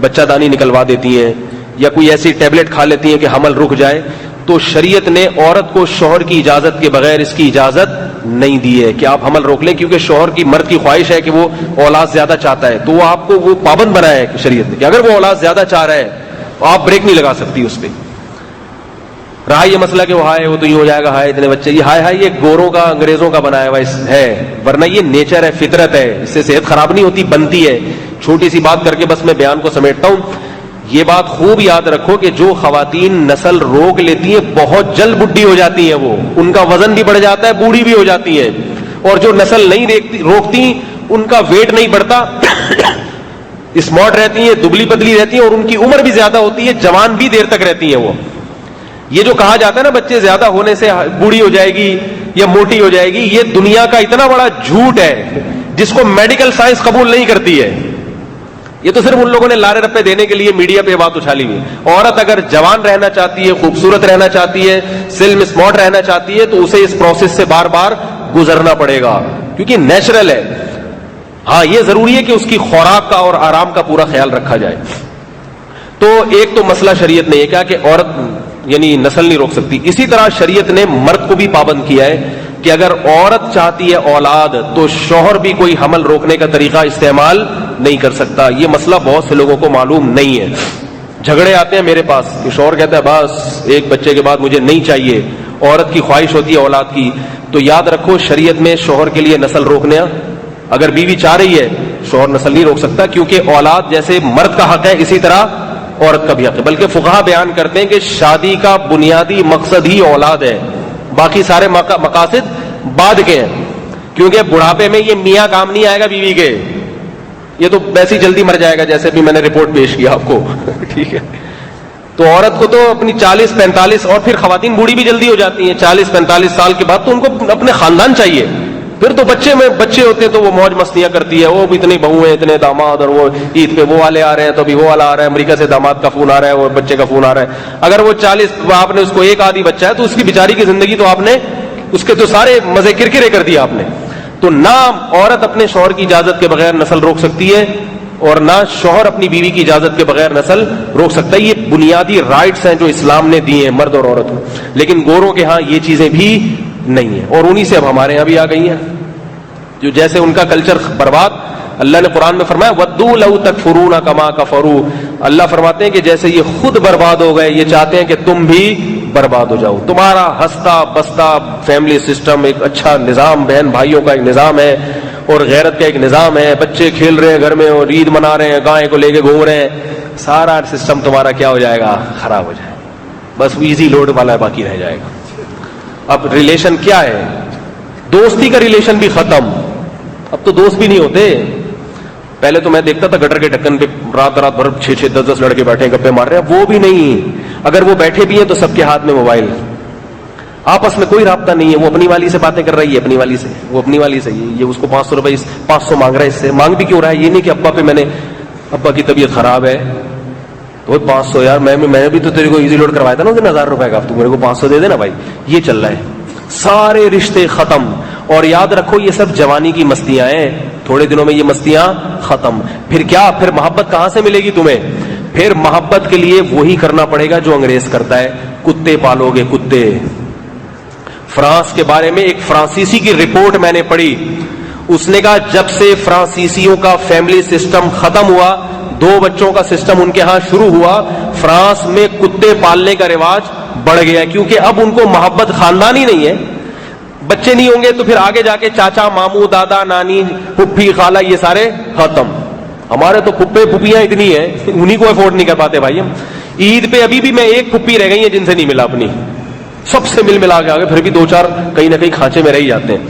بچہ دانی نکلوا دیتی ہیں، یا کوئی ایسی ٹیبلٹ کھا لیتی ہیں کہ حمل رک جائے. تو شریعت نے عورت کو شوہر کی اجازت کے بغیر اس کی اجازت نہیں دی ہے کہ آپ حمل روک لیں، کیونکہ شوہر کی مرد کی خواہش ہے کہ وہ اولاد زیادہ چاہتا ہے، تو وہ آپ کو وہ پابند بنایا ہے شریعت نے کہ اگر وہ اولاد زیادہ چاہ رہا ہے تو آپ بریک نہیں لگا سکتی اس پہ. رہا یہ مسئلہ کہ وہ ہائے وہ تو یہ ہو جائے گا، ہائے اتنے بچے، یہ ہائے ہائے یہ گوروں کا انگریزوں کا بنایا ہوا ہے، ورنہ یہ نیچر ہے، فطرت ہے، اس سے صحت خراب نہیں ہوتی، بنتی ہے. چھوٹی سی بات کر کے بس میں بیان کو سمیٹتا ہوں. یہ بات خوب یاد رکھو کہ جو خواتین نسل روک لیتی ہیں بہت جلد بڈھی ہو جاتی ہیں، وہ ان کا وزن بھی بڑھ جاتا ہے، بوڑھی بھی ہو جاتی ہیں. اور جو نسل نہیں روکتی ان کا ویٹ نہیں بڑھتا، اسمارٹ رہتی ہیں، دبلی پتلی رہتی ہیں، اور ان کی عمر بھی زیادہ ہوتی ہے، جوان بھی دیر تک رہتی ہیں. وہ یہ جو کہا جاتا ہے نا بچے زیادہ ہونے سے بوڑھی ہو جائے گی یا موٹی ہو جائے گی، یہ دنیا کا اتنا بڑا جھوٹ ہے جس کو میڈیکل سائنس قبول نہیں کرتی ہے. یہ تو صرف ان لوگوں نے لارے رپے دینے کے لیے میڈیا پہ بات اچھالی ہوئی. عورت اگر جوان رہنا چاہتی ہے، خوبصورت رہنا چاہتی ہے، سلم اسمارٹ رہنا چاہتی ہے، تو اسے اس پروسیس سے بار بار گزرنا پڑے گا، کیونکہ نیچرل ہے. ہاں یہ ضروری ہے کہ اس کی خوراک کا اور آرام کا پورا خیال رکھا جائے. تو ایک تو مسئلہ شریعت نے یہ کہا کہ عورت یعنی نسل نہیں روک سکتی. اسی طرح شریعت نے مرد کو بھی پابند کیا ہے کہ اگر عورت چاہتی ہے اولاد تو شوہر بھی کوئی حمل روکنے کا طریقہ استعمال نہیں کر سکتا. یہ مسئلہ بہت سے لوگوں کو معلوم نہیں ہے. جھگڑے آتے ہیں میرے پاس کہ شوہر کہتا ہے بس ایک بچے کے بعد مجھے نہیں چاہیے، عورت کی خواہش ہوتی ہے اولاد کی. تو یاد رکھو شریعت میں شوہر کے لیے نسل روکنا، اگر بیوی چاہ رہی ہے شوہر نسل نہیں روک سکتا، کیونکہ اولاد جیسے مرد کا حق ہے اسی طرح عورت کا بھی حق ہے. بلکہ فقہا بیان کرتے ہیں کہ شادی کا بنیادی مقصد ہی اولاد ہے، باقی سارے مقاصد بعد کے ہیں. کیونکہ بڑھاپے میں یہ میاں کام نہیں آئے گا بیوی کے، یہ تو ویسے ہی جلدی مر جائے گا، جیسے بھی میں نے رپورٹ پیش کیا آپ کو. ٹھیک ہے، تو عورت کو تو اپنی 40-45 اور پھر خواتین بوڑھی بھی جلدی ہو جاتی ہیں 40-45 سال کے بعد، تو ان کو اپنے خاندان چاہیے. پھر تو بچے ہوتے ہیں تو وہ موج مستیاں کرتی ہے، وہ بھی اتنی بہو ہیں اتنے داماد، اور وہ عید پہ وہ والے آ رہے ہیں تو ابھی وہ والا آ رہا ہے، امریکہ سے داماد کا فون آ رہا ہے اور بچے کا فون آ رہا ہے. اگر وہ 40 آپ نے اس کو ایک آدھی بچہ ہے تو اس کی بیچاری کی زندگی تو آپ نے اس کے تو سارے مزے کرکرے کر دیا آپ نے. تو نہ عورت اپنے شوہر کی اجازت کے بغیر نسل روک سکتی ہے اور نہ شوہر اپنی بیوی کی اجازت کے بغیر نسل روک سکتا ہے. یہ بنیادی رائٹس ہیں جو اسلام نے دیے ہیں مرد اور عورت کو. لیکن گوروں کے ہاں یہ چیزیں بھی نہیں ہیں، اور انہی سے اب ہمارے یہاں بھی آ گئی ہیں جو جیسے ان کا کلچر برباد. اللہ نے قرآن میں فرمایا وَدُّوا لَوْ تَكْفُرُونَ كَمَا كَفَرُوا. اللہ فرماتے ہیں کہ جیسے یہ خود برباد ہو گئے، یہ چاہتے ہیں کہ تم بھی برباد ہو جاؤ. تمہارا ہنستا بستا فیملی سسٹم ایک اچھا نظام، بہن بھائیوں کا ایک نظام ہے اور غیرت کا ایک نظام ہے، بچے کھیل رہے ہیں گھر میں اور عید منا رہے ہیں، گائے کو لے کے گھوم رہے ہیں، سارا سسٹم تمہارا کیا ہو جائے گا؟ خراب ہو جائے گا. بس ایزی لوڈ والا باقی رہ جائے گا. اب ریلیشن کیا ہے؟ دوستی کا ریلیشن بھی ختم. اب تو دوست بھی نہیں ہوتے. پہلے تو میں دیکھتا تھا گٹر کے ڈھکن پہ رات بھر 6-10 لڑکے بیٹھے گپے مار رہے ہیں، وہ بھی نہیں. اگر وہ بیٹھے بھی ہیں تو سب کے ہاتھ میں موبائل، آپس میں کوئی رابطہ نہیں ہے. وہ اپنی والی سے باتیں کر رہی ہے اپنی والی سے، وہ اپنی والی سے، یہ اس کو 500 روپئے 500 مانگ رہا ہے اس سے. مانگ بھی کیوں رہا ہے؟ یہ نہیں کہ ابا پہ میں نے ابا کی طبیعت خراب ہے تو 500 یار میں بھی تو تیرے کو ایزی لوڈ کروایا تھا نا اس دن 1000 روپئے کا، تو میرے کو 500 دے دینا بھائی. یہ چل رہا ہے. سارے رشتے ختم. اور یاد رکھو یہ سب جوانی کی مستیاں ہیں، تھوڑے دنوں میں یہ مستیاں ختم. پھر کیا؟ پھر محبت کہاں سے ملے گی تمہیں؟ پھر محبت کے لیے وہی کرنا پڑے گا جو انگریز کرتا ہے. کتے پالو گے کتے. فرانس کے بارے میں ایک فرانسیسی کی رپورٹ میں نے پڑھی، اس نے کہا جب سے فرانسیسیوں کا فیملی سسٹم ختم ہوا، 2 بچوں کا سسٹم ان کے ہاں شروع ہوا، فرانس میں کتے پالنے کا رواج بڑھ گیا. کیونکہ اب ان کو محبت خاندانی نہیں ہے. بچے نہیں ہوں گے تو پھر آگے جا کے چاچا ماموں دادا نانی پھپھی خالہ یہ سارے ختم. ہمارے تو پھپھے پھپھیاں اتنی ہیں انہی کو افورڈ نہیں کر پاتے بھائی ہم. عید پہ ابھی بھی میں ایک پھپھی رہ گئی ہیں جن سے نہیں ملا اپنی، سب سے مل ملا کے آگے پھر بھی 2-4 کہیں نہ کہیں کھانچے میں رہ ہی جاتے ہیں.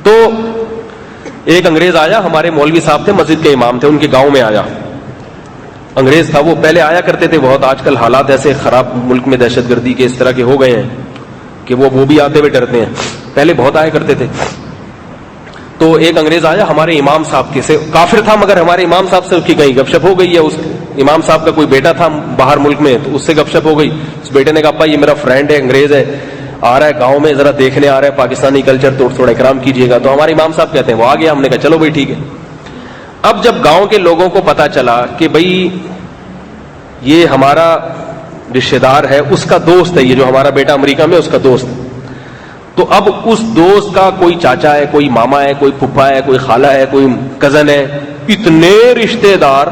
تو ایک انگریز آیا, ہمارے مولوی صاحب تھے, مسجد کے امام تھے, ان کے گاؤں میں آیا. انگریز تھا وہ, پہلے آیا کرتے تھے بہت, آج کل حالات ایسے خراب ملک میں دہشت گردی کے اس طرح کے ہو گئے ہیں کہ وہ بھی آتے ہوئے ڈرتے ہیں, پہلے بہت آیا کرتے تھے. تو ایک انگریز آیا ہمارے امام صاحب کے سے, کافر تھا مگر ہمارے امام صاحب سے اس کی کہیں گپ شپ ہو گئی ہے. اس امام صاحب کا کوئی بیٹا تھا باہر ملک میں, تو اس سے گپ شپ ہو گئی. اس بیٹے نے کہا ابا یہ میرا فرینڈ ہے, انگریز ہے, آ رہا ہے گاؤں میں, ذرا دیکھنے آ رہا ہے پاکستانی کلچر, تو تھوڑا اکرام کیجیے گا. تو ہمارے امام صاحب کہتے ہیں وہ آ گیا. ہم نے کہا چلو بھائی ٹھیک ہے. اب جب گاؤں کے لوگوں کو پتا چلا کہ بھائی یہ ہمارا رشتے دار ہے, اس کا دوست ہے, یہ جو ہمارا بیٹا امریکہ میں اس کا دوست, تو اب اس دوست کا کوئی چاچا ہے, کوئی ماما ہے, کوئی پھپھا ہے, کوئی خالہ ہے, کوئی کزن ہے, اتنے رشتے دار,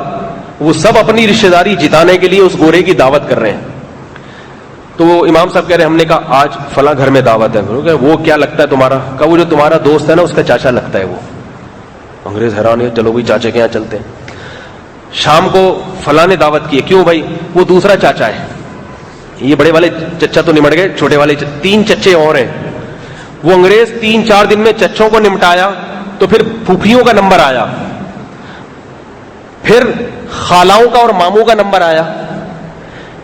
وہ سب اپنی رشتے داری جتانے کے لیے اس گورے کی دعوت کر رہے ہیں. تو وہ امام صاحب کہہ رہے ہیں, ہم نے کہا آج فلاں گھر میں دعوت ہے. وہ کیا لگتا ہے تمہارا؟ کہا وہ جو تمہارا دوست ہے نا اس کا چاچا لگتا ہے وہ. انگریز حیران ہے, چلو بھائی چاچے کے یہاں چلتے ہیں. شام کو فلاں نے دعوت کی ہے. کیوں بھائی؟ وہ دوسرا چاچا ہے. یہ بڑے والے چچا تو نمٹ گئے, چھوٹے والے 3 چچے اور ہیں. وہ انگریز 3-4 دن میں چچوں کو نمٹایا, تو پھر پھوپھیوں کا نمبر آیا, پھر خالاؤں کا اور ماموں کا نمبر آیا,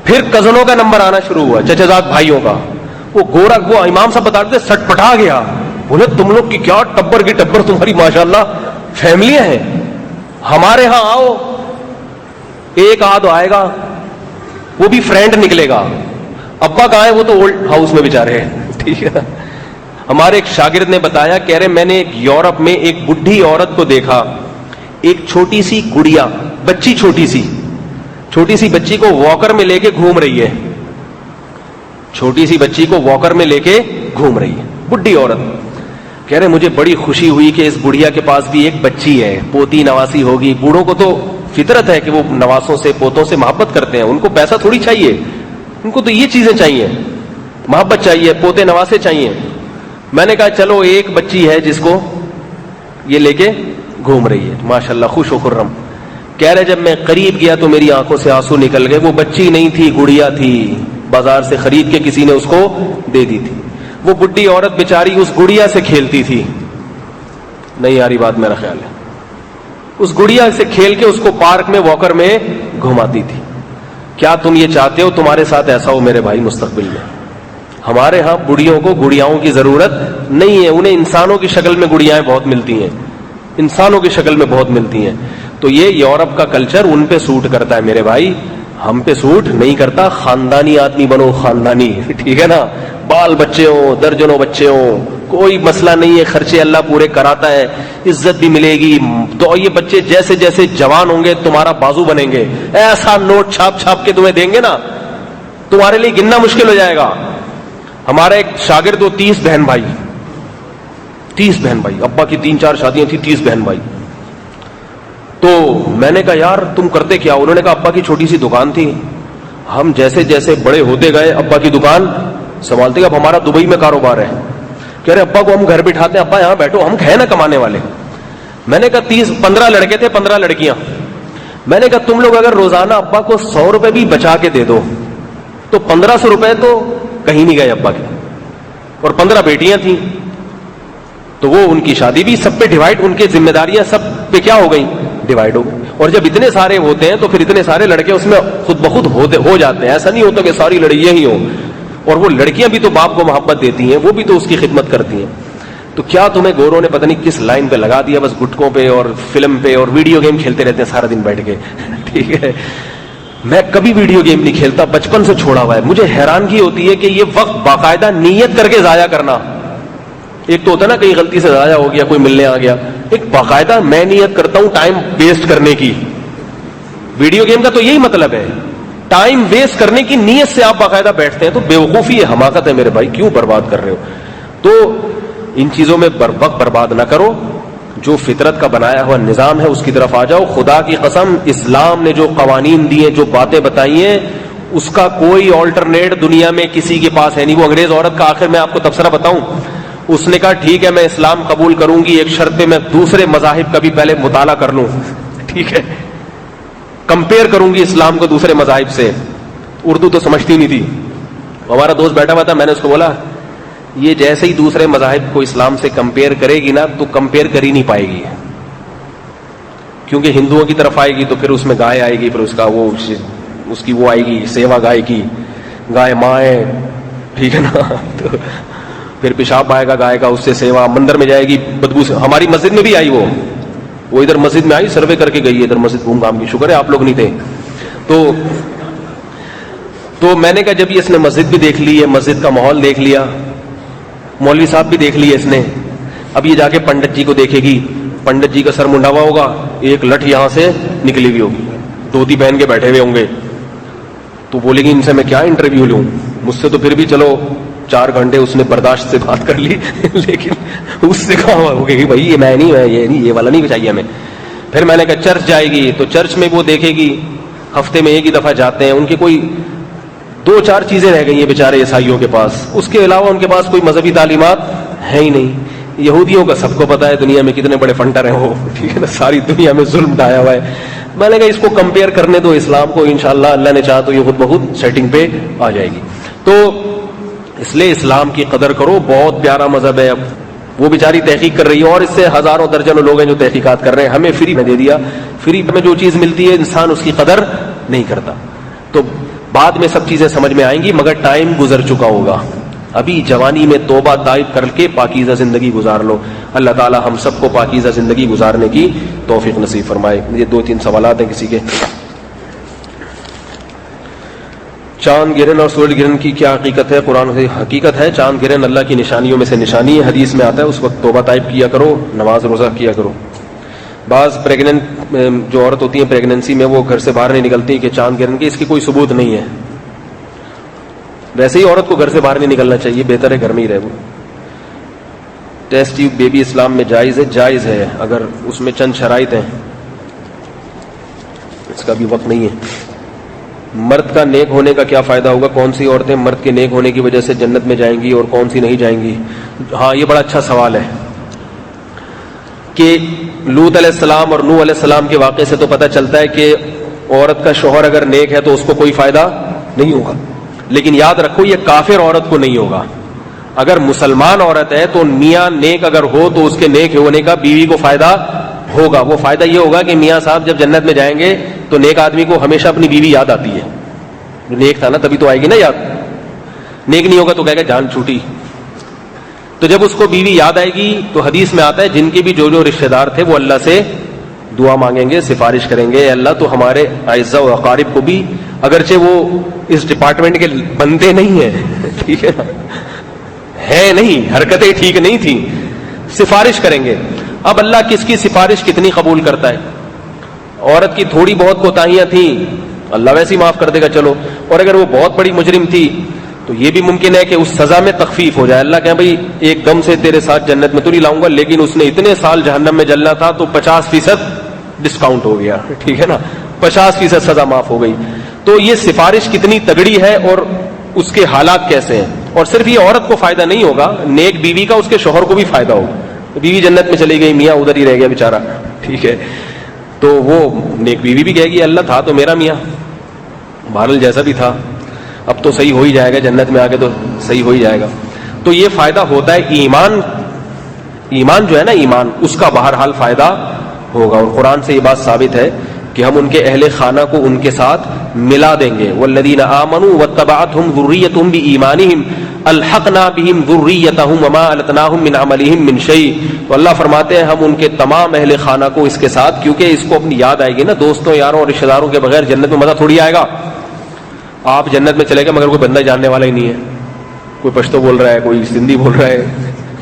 پھر کزنوں کا نمبر آنا شروع ہوا, چچا زاد بھائیوں کا. وہ گورا, وہ امام صاحب بتا رہے تھے, سٹ پٹا گیا. بولے تم لوگ کی کیا ٹبر کی ٹبر تمہاری ماشاءاللہ فیملیاں ہیں, ہمارے ہاں آؤ. ایک آدھ آئے گا, وہ بھی فرینڈ نکلے گا. ابا کہاں ہے؟ وہ تو اولڈ ہاؤس میں بیچارے ہیں. ٹھیک ہے. ہمارے ایک شاگرد نے بتایا, کہہ رہے میں نے ایک یورپ میں ایک بڈھی عورت کو دیکھا, ایک چھوٹی سی گڑیا بچی, چھوٹی سی بچی کو واکر میں لے کے گھوم رہی ہے. چھوٹی سی بچی کو واکر میں لے کے گھوم رہی ہے بڈھی عورت. کہہ رہے مجھے بڑی خوشی ہوئی کہ اس بڑھیا کے پاس بھی ایک بچی ہے, پوتی نواسی ہوگی. بوڑھوں کو تو فطرت ہے کہ وہ نواسوں سے, پوتوں سے محبت کرتے ہیں. ان کو پیسہ تھوڑی چاہیے, ان کو تو یہ چیزیں چاہیے, محبت چاہیے, پوتے نواسے چاہیے. میں نے کہا چلو ایک بچی ہے جس کو یہ لے کے گھوم رہی ہے, ماشاءاللہ خوش و خرم. کہہ رہے جب میں قریب گیا تو میری آنکھوں سے آنسو نکل گئے. وہ بچی نہیں تھی, گڑیا تھی, بازار سے خرید کے کسی نے اس کو دے دی تھی. وہ بڈھی عورت بیچاری اس گڑیا سے کھیلتی تھی. نہیں آ رہی بات میرا خیال ہے. اس گڑیا سے کھیل کے اس کو پارک میں واکر میں گھماتی تھی. کیا تم یہ چاہتے ہو تمہارے ساتھ ایسا ہو میرے بھائی مستقبل میں؟ ہمارے ہاں بڑھیوں کو گڑیاؤں کی ضرورت نہیں ہے, انہیں انسانوں کی شکل میں گڑیاں بہت ملتی ہیں, انسانوں کی شکل میں بہت ملتی ہیں. تو یہ یورپ کا کلچر ان پہ سوٹ کرتا ہے میرے بھائی, ہم پہ سوٹ نہیں کرتا. خاندانی آدمی بنو, خاندانی, ٹھیک ہے نا, بال بچے ہوں, درجنوں بچے ہوں, کوئی مسئلہ نہیں ہے, خرچے اللہ پورے کراتا ہے, عزت بھی ملے گی. تو یہ بچے جیسے جیسے جوان ہوں گے تمہارا بازو بنیں گے, ایسا نوٹ چھاپ چھاپ کے تمہیں دیں گے نا, تمہارے لیے گننا مشکل ہو جائے گا. ہمارا ایک شاگرد, وہ 30 بہن بھائی, 30 بہن بھائی, ابا کی 3-4 شادیاں تھیں, 30 بہن بھائی. تو میں نے کہا یار تم کرتے کیا؟ انہوں نے کہا ابا کی چھوٹی سی دکان تھی, ہم جیسے جیسے بڑے ہوتے گئے ابا کی دکان سنبھالتے گئے. اب ہمارا دبئی میں کاروبار ہے. کہہ رہے ابا کو ہم گھر بٹھاتے ہیں, ابا یہاں بیٹھو, ہم ہیں نا کمانے والے. میں نے کہا 15 لڑکے تھے, 15 لڑکیاں. میں نے کہا تم لوگ اگر روزانہ ابا کو 100 روپے بھی بچا کے دے دو تو 1500 روپے تو کہیں نہیں گئے ابا کے. اور 15 بیٹیاں تھیں, تو وہ ان کی شادی بھی سب پہ ڈیوائڈ, ان کی ذمہ داریاں سب پہ کیا ہو گئی؟ ڈیوائڈ ہو گئی. اور جب اتنے سارے ہوتے ہیں تو پھر اتنے سارے لڑکے اس میں خود بخود ہو جاتے ہیں. ایسا نہیں ہوتا کہ ساری لڑکیاں ہی ہوں, اور وہ لڑکیاں بھی تو باپ کو محبت دیتی ہیں, وہ بھی تو اس کی خدمت کرتی ہیں. تو کیا تمہیں گوروں نے پتہ نہیں کس لائن پہ لگا دیا, بس گٹکوں پہ اور فلم پہ اور ویڈیو گیم کھیلتے رہتے ہیں سارا دن بیٹھ کے. ٹھیک ہے, میں کبھی ویڈیو گیم نہیں کھیلتا, بچپن سے چھوڑا ہوا ہے. مجھے حیرانگی ہوتی ہے کہ یہ وقت باقاعدہ نیت کر کے ضائع کرنا. ایک تو ہوتا ہے نا کہیں غلطی سے ضائع ہو گیا, کوئی ملنے آ گیا, ایک باقاعدہ میں نیت کرتا ہوں ٹائم ویسٹ کرنے کی. ویڈیو گیم کا تو یہی مطلب ہے, ٹائم ویسٹ کرنے کی نیت سے آپ باقاعدہ بیٹھتے ہیں. تو بیوقوفی ہے, حماقت ہے میرے بھائی, کیوں برباد کر رہے ہو؟ تو ان چیزوں میں وقت برباد نہ کرو. جو فطرت کا بنایا ہوا نظام ہے اس کی طرف آ جاؤ. خدا کی قسم اسلام نے جو قوانین دیے, جو باتیں بتائی ہیں, اس کا کوئی آلٹرنیٹ دنیا میں کسی کے پاس ہے نہیں. وہ انگریز عورت کا آخر میں آپ کو تبصرہ بتاؤں, اس نے کہا ٹھیک ہے میں اسلام قبول کروں گی, ایک شرط پہ میں دوسرے مذاہب کا بھی پہلے مطالعہ کر لوں. ٹھیک ہے, کمپیئر کروں گی اسلام کو دوسرے مذاہب سے. اردو تو سمجھتی نہیں تھی. ہمارا دوست بیٹھا ہوا تھا, میں نے اس کو بولا یہ جیسے ہی دوسرے مذاہب کو اسلام سے کمپیئر کرے گی نا تو کمپیئر کر ہی نہیں پائے گی، کیونکہ ہندوؤں کی طرف آئے گی تو پھر اس میں گائے آئے گی، پھر اس کی وہ آئے گی سیوا گائے کی، گائے ماں ہے، ٹھیک ہے نا، تو پھر پیشاب آئے گا گائے کا، اس سے سیوا، مندر میں جائے گی بدبو سے. ہماری مسجد میں بھی آئی وہ ادھر مسجد میں آئی، سروے کر کے گئی ہے ادھر مسجد گھوم گھام کی، شکر ہے آپ لوگ نہیں تھے. تو میں نے کہا جب یہ اس نے مسجد بھی دیکھ لی ہے، مسجد کا ماحول دیکھ لیا، مولوی صاحب بھی دیکھ لیے اس نے، اب یہ جا کے پنڈت جی کو دیکھے گی، پنڈت جی کا سر منڈا ہوا ہوگا، ایک لٹ یہاں سے نکلی ہوئی ہوگی، دھوتی پہن کے بیٹھے ہوئے ہوں گے، تو بولے گی ان سے میں کیا انٹرویو لوں، مجھ سے تو پھر بھی چلو 4 گھنٹے اس نے برداشت سے بات کر لی لیکن اس سے کہاں ہوگی کہ بھائی یہ میں نہیں، یہ نہیں، یہ والا نہیں چاہیے ہمیں. پھر میں نے کہا چرچ جائے گی تو چرچ میں وہ دیکھے گی، ہفتے میں ایک ہی دفعہ جاتے ہیں، ان کی کوئی 2-4 چیزیں رہ گئی ہیں بیچارے عیسائیوں کے پاس، اس کے علاوہ ان کے پاس کوئی مذہبی تعلیمات ہے ہی نہیں. یہودیوں کا سب کو پتا ہے دنیا میں کتنے بڑے فنٹر ہیں وہ، ٹھیک ہے نا، ساری دنیا میں ظلم ڈھایا ہوا ہے. میں نے کہا اس کو کمپیئر کرنے دو اسلام کو، انشاءاللہ اللہ نے چاہا تو یہ خود بخود سیٹنگ پہ آ جائے گی. تو اس لیے اسلام کی قدر کرو، بہت پیارا مذہب ہے. اب وہ بیچاری تحقیق کر رہی ہے اور اس سے ہزاروں درجنوں لوگ ہیں جو تحقیقات کر رہے ہیں، ہمیں فری میں دے دیا، فری میں جو چیز ملتی ہے انسان اس کی قدر نہیں کرتا. تو بعد میں سب چیزیں سمجھ میں آئیں گی، مگر ٹائم گزر چکا ہوگا. ابھی جوانی میں توبہ طائب کر کے پاکیزہ زندگی گزار لو. اللہ تعالی ہم سب کو پاکیزہ زندگی گزارنے کی توفیق نصیب فرمائے. یہ 2-3 سوالات ہیں کسی کے. چاند گرہن اور سورج گرہن کی کیا حقیقت ہے؟ قرآن سے حقیقت ہے، چاند گرہن اللہ کی نشانیوں میں سے نشانی ہے، حدیث میں آتا ہے اس وقت توبہ طائب کیا کرو، نماز روزہ کیا کرو. بعض پریگننٹ جو عورت ہوتی ہیں پریگننسی میں وہ گھر سے باہر نہیں نکلتی کہ چاند گرہن کی، اس کی کوئی ثبوت نہیں ہے. ویسے ہی عورت کو گھر سے باہر نہیں نکلنا چاہیے، بہتر ہے گھر میں ہی رہے. وہ ٹیسٹ ٹیوب بیبی اسلام میں جائز ہے؟ جائز ہے، اگر اس میں چند شرائط ہیں، اس کا بھی وقت نہیں ہے. مرد کا نیک ہونے کا کیا فائدہ ہوگا؟ کون سی عورتیں مرد کے نیک ہونے کی وجہ سے جنت میں جائیں گی اور کون سی نہیں جائیں گی؟ ہاں یہ بڑا اچھا سوال ہے کہ لوط علیہ السلام اور نوح علیہ السلام کے واقعے سے تو پتہ چلتا ہے کہ عورت کا شوہر اگر نیک ہے تو اس کو کوئی فائدہ نہیں ہوگا، لیکن یاد رکھو یہ کافر عورت کو نہیں ہوگا. اگر مسلمان عورت ہے تو میاں نیک اگر ہو تو اس کے نیک ہونے کا بیوی کو فائدہ ہوگا. وہ فائدہ یہ ہوگا کہ میاں صاحب جب جنت میں جائیں گے تو نیک آدمی کو ہمیشہ اپنی بیوی یاد آتی ہے، نیک تھا نا تبھی تو آئے گی نا یاد، نیک نہیں ہوگا تو کہے گا جان چھوٹی. تو جب اس کو بیوی یاد آئے گی تو حدیث میں آتا ہے جن کے بھی جو رشتہ دار تھے وہ اللہ سے دعا مانگیں گے، سفارش کریں گے، اللہ تو ہمارے اعزاء و اقارب کو بھی، اگرچہ وہ اس ڈپارٹمنٹ کے بندے نہیں ہیں، ٹھیک ہے نا، ہے نہیں، حرکتیں ٹھیک نہیں تھیں، سفارش کریں گے. اب اللہ کس کی سفارش کتنی قبول کرتا ہے؟ عورت کی تھوڑی بہت کوتاہیاں تھیں اللہ ویسے ہی معاف کر دے گا چلو، اور اگر وہ بہت بڑی مجرم تھی تو یہ بھی ممکن ہے کہ اس سزا میں تخفیف ہو جائے. اللہ کہے بھائی ایک دم سے تیرے ساتھ جنت میں تو نہیں لاؤں گا، لیکن اس نے اتنے سال جہنم میں جلنا تھا تو 50% ڈسکاؤنٹ ہو گیا، ٹھیک ہے نا، 50% سزا معاف ہو گئی. تو یہ سفارش کتنی تگڑی ہے اور اس کے حالات کیسے ہیں. اور صرف یہ عورت کو فائدہ نہیں ہوگا، نیک بیوی کا اس کے شوہر کو بھی فائدہ ہوگا. بیوی جنت میں چلی گئی، میاں ادھر ہی رہ گیا بیچارہ، ٹھیک ہے، تو وہ نیک بیوی بھی کہے گی اللہ تھا تو میرا میاں بہرحال جیسا بھی تھا، اب تو صحیح ہو ہی جائے گا، جنت میں آ کے تو صحیح ہو ہی جائے گا. تو یہ فائدہ ہوتا ہے ایمان جو ہے نا، ایمان اس کا بہرحال فائدہ ہوگا. اور قرآن سے یہ بات ثابت ہے کہ ہم ان کے اہل خانہ کو ان کے ساتھ ملا دیں گے. والذین آمنوا واتبعتهم ذریتهم بایمانهم الحقنا بهم ذریتهم وما التناهم من عملهم من شیء. تو اللہ فرماتے ہیں ہم ان کے تمام اہل خانہ کو اس کے ساتھ، کیونکہ اس کو اپنی یاد آئے گی نا، دوستوں یاروں اور رشتہ داروں کے بغیر جنت میں مزہ تھوڑی آئے گا. آپ جنت میں چلے گئے مگر کوئی بندہ جاننے والا ہی نہیں ہے، کوئی پشتو بول رہا ہے، کوئی سندھی بول رہا ہے،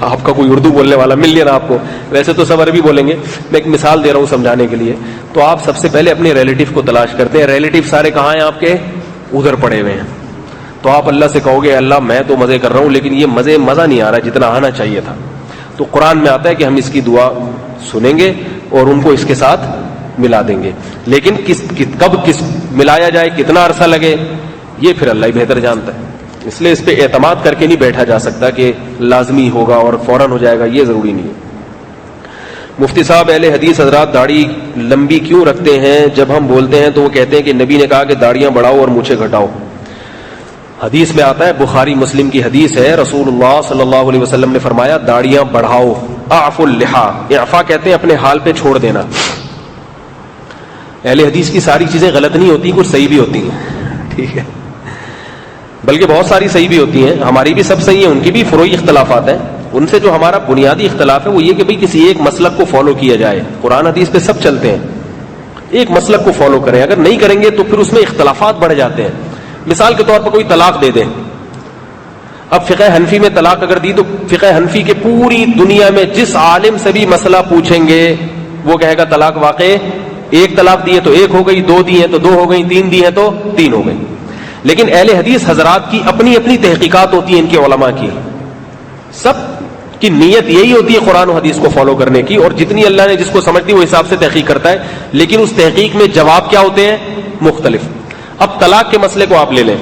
آپ کا کوئی اردو بولنے والا مل لیا نا آپ کو. ویسے تو سب عربی بولیں گے، میں ایک مثال دے رہا ہوں سمجھانے کے لیے. تو آپ سب سے پہلے اپنے ریلیٹیو کو تلاش کرتے ہیں. ریلیٹیو سارے کہاں ہیں آپ کے؟ ادھر پڑے ہوئے ہیں. تو آپ اللہ سے کہو گے اللہ میں تو مزے کر رہا ہوں لیکن یہ مزہ نہیں آ رہا جتنا آنا چاہیے تھا. تو قرآن میں آتا ہے کہ ہم اس کی دعا سنیں گے اور ان کو اس کے ساتھ ملا دیں گے. لیکن کب ملایا جائے، کتنا عرصہ لگے، یہ پھر اللہ ہی بہتر جانتا ہے. اس لیے اس پہ اعتماد کر کے نہیں بیٹھا جا سکتا کہ لازمی ہوگا اور فوراً ہو جائے گا، یہ ضروری نہیں ہے. مفتی صاحب اہل حدیث حضرات داڑھی لمبی کیوں رکھتے ہیں؟ جب ہم بولتے ہیں تو وہ کہتے ہیں کہ نبی نے کہا کہ داڑیاں بڑھاؤ اور مونچھیں گھٹاؤ. حدیث میں آتا ہے, بخاری مسلم کی حدیث ہے, رسول اللہ صلی اللہ علیہ وسلم نے فرمایا داڑیاں بڑھاؤ, اعفوا اللحا, اعفا کہتے ہیں اپنے حال پہ چھوڑ دینا. اہل حدیث کی ساری چیزیں غلط نہیں ہوتی, کچھ صحیح بھی ہوتی ہیں, ٹھیک ہے, بلکہ بہت ساری صحیح بھی ہوتی ہیں, ہماری بھی سب صحیح ہیں, ان کی بھی فروعی اختلافات ہیں. ان سے جو ہمارا بنیادی اختلاف ہے وہ یہ کہ بھئی کسی ایک مسلک کو فالو کیا جائے. قرآن حدیث پہ سب چلتے ہیں, ایک مسلک کو فالو کریں, اگر نہیں کریں گے تو پھر اس میں اختلافات بڑھ جاتے ہیں. مثال کے طور پر کوئی طلاق دے دیں, اب فقہ حنفی میں طلاق اگر دی تو فقہ حنفی کے پوری دنیا میں جس عالم سے بھی مسئلہ پوچھیں گے وہ کہے گا طلاق واقع, ایک طلاق دی ہے تو ایک ہو گئی, دو دی ہیں تو دو ہو گئی, تین دی ہیں تو تین ہو گئی. لیکن اہل حدیث حضرات کی اپنی اپنی تحقیقات ہوتی ہیں, ان کے علماء کی, سب کی نیت یہی ہوتی ہے قرآن و حدیث کو فالو کرنے کی, اور جتنی اللہ نے جس کو سمجھ دی وہ حساب سے تحقیق کرتا ہے, لیکن اس تحقیق میں جواب کیا ہوتے ہیں, مختلف. اب طلاق کے مسئلے کو آپ لے لیں,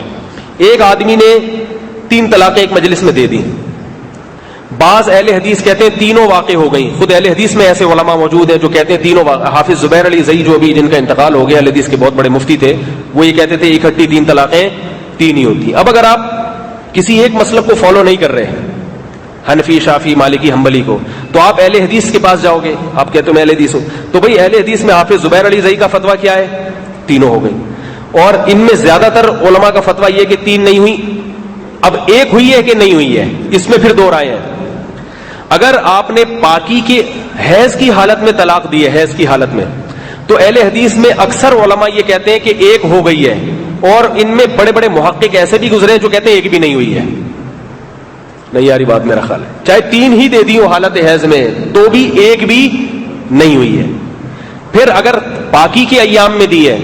ایک آدمی نے 3 طلاقیں ایک مجلس میں دے دی, بعض اہل حدیث کہتے ہیں تینوں واقع ہو گئیں. خود اہل حدیث میں ایسے علماء موجود ہیں جو کہتے ہیں تینوں. حافظ زبیر علی زئی جو ابھی جن کا انتقال ہو گیا, اہل حدیث کے بہت بڑے مفتی تھے, وہ یہ کہتے تھے اکٹھی 3 طلاقیں 3 ہی ہوتی. اب اگر آپ کسی ایک مسلک کو فالو نہیں کر رہے, حنفی, شافی, مالکی, حنبلی کو, تو آپ اہل حدیث کے پاس جاؤ گے, آپ کہتے ہو میں اہل حدیث ہوں, تو بھئی اہل حدیث میں حافظ زبیر علی زئی کا فتویٰ کیا ہے, تینوں ہو گئی, اور ان میں زیادہ تر علماء کا فتویٰ یہ کہ 3 نہیں ہوئی. اب ایک ہوئی ہے کہ نہیں ہوئی ہے, اس میں پھر 2 رائے ہیں. اگر آپ نے پاکی کے حیض کی حالت میں طلاق دی ہے, حیض کی حالت میں, تو اہل حدیث میں اکثر علماء یہ کہتے ہیں کہ ایک ہو گئی ہے, اور ان میں بڑے بڑے محقق ایسے بھی گزرے ہیں جو کہتے ہیں ایک بھی نہیں ہوئی ہے. نہیں یاری بات میرا خیال ہے, چاہے 3 ہی دے دی ہو حالت حیض میں تو بھی ایک بھی نہیں ہوئی ہے. پھر اگر پاکی کے ایام میں دی ہے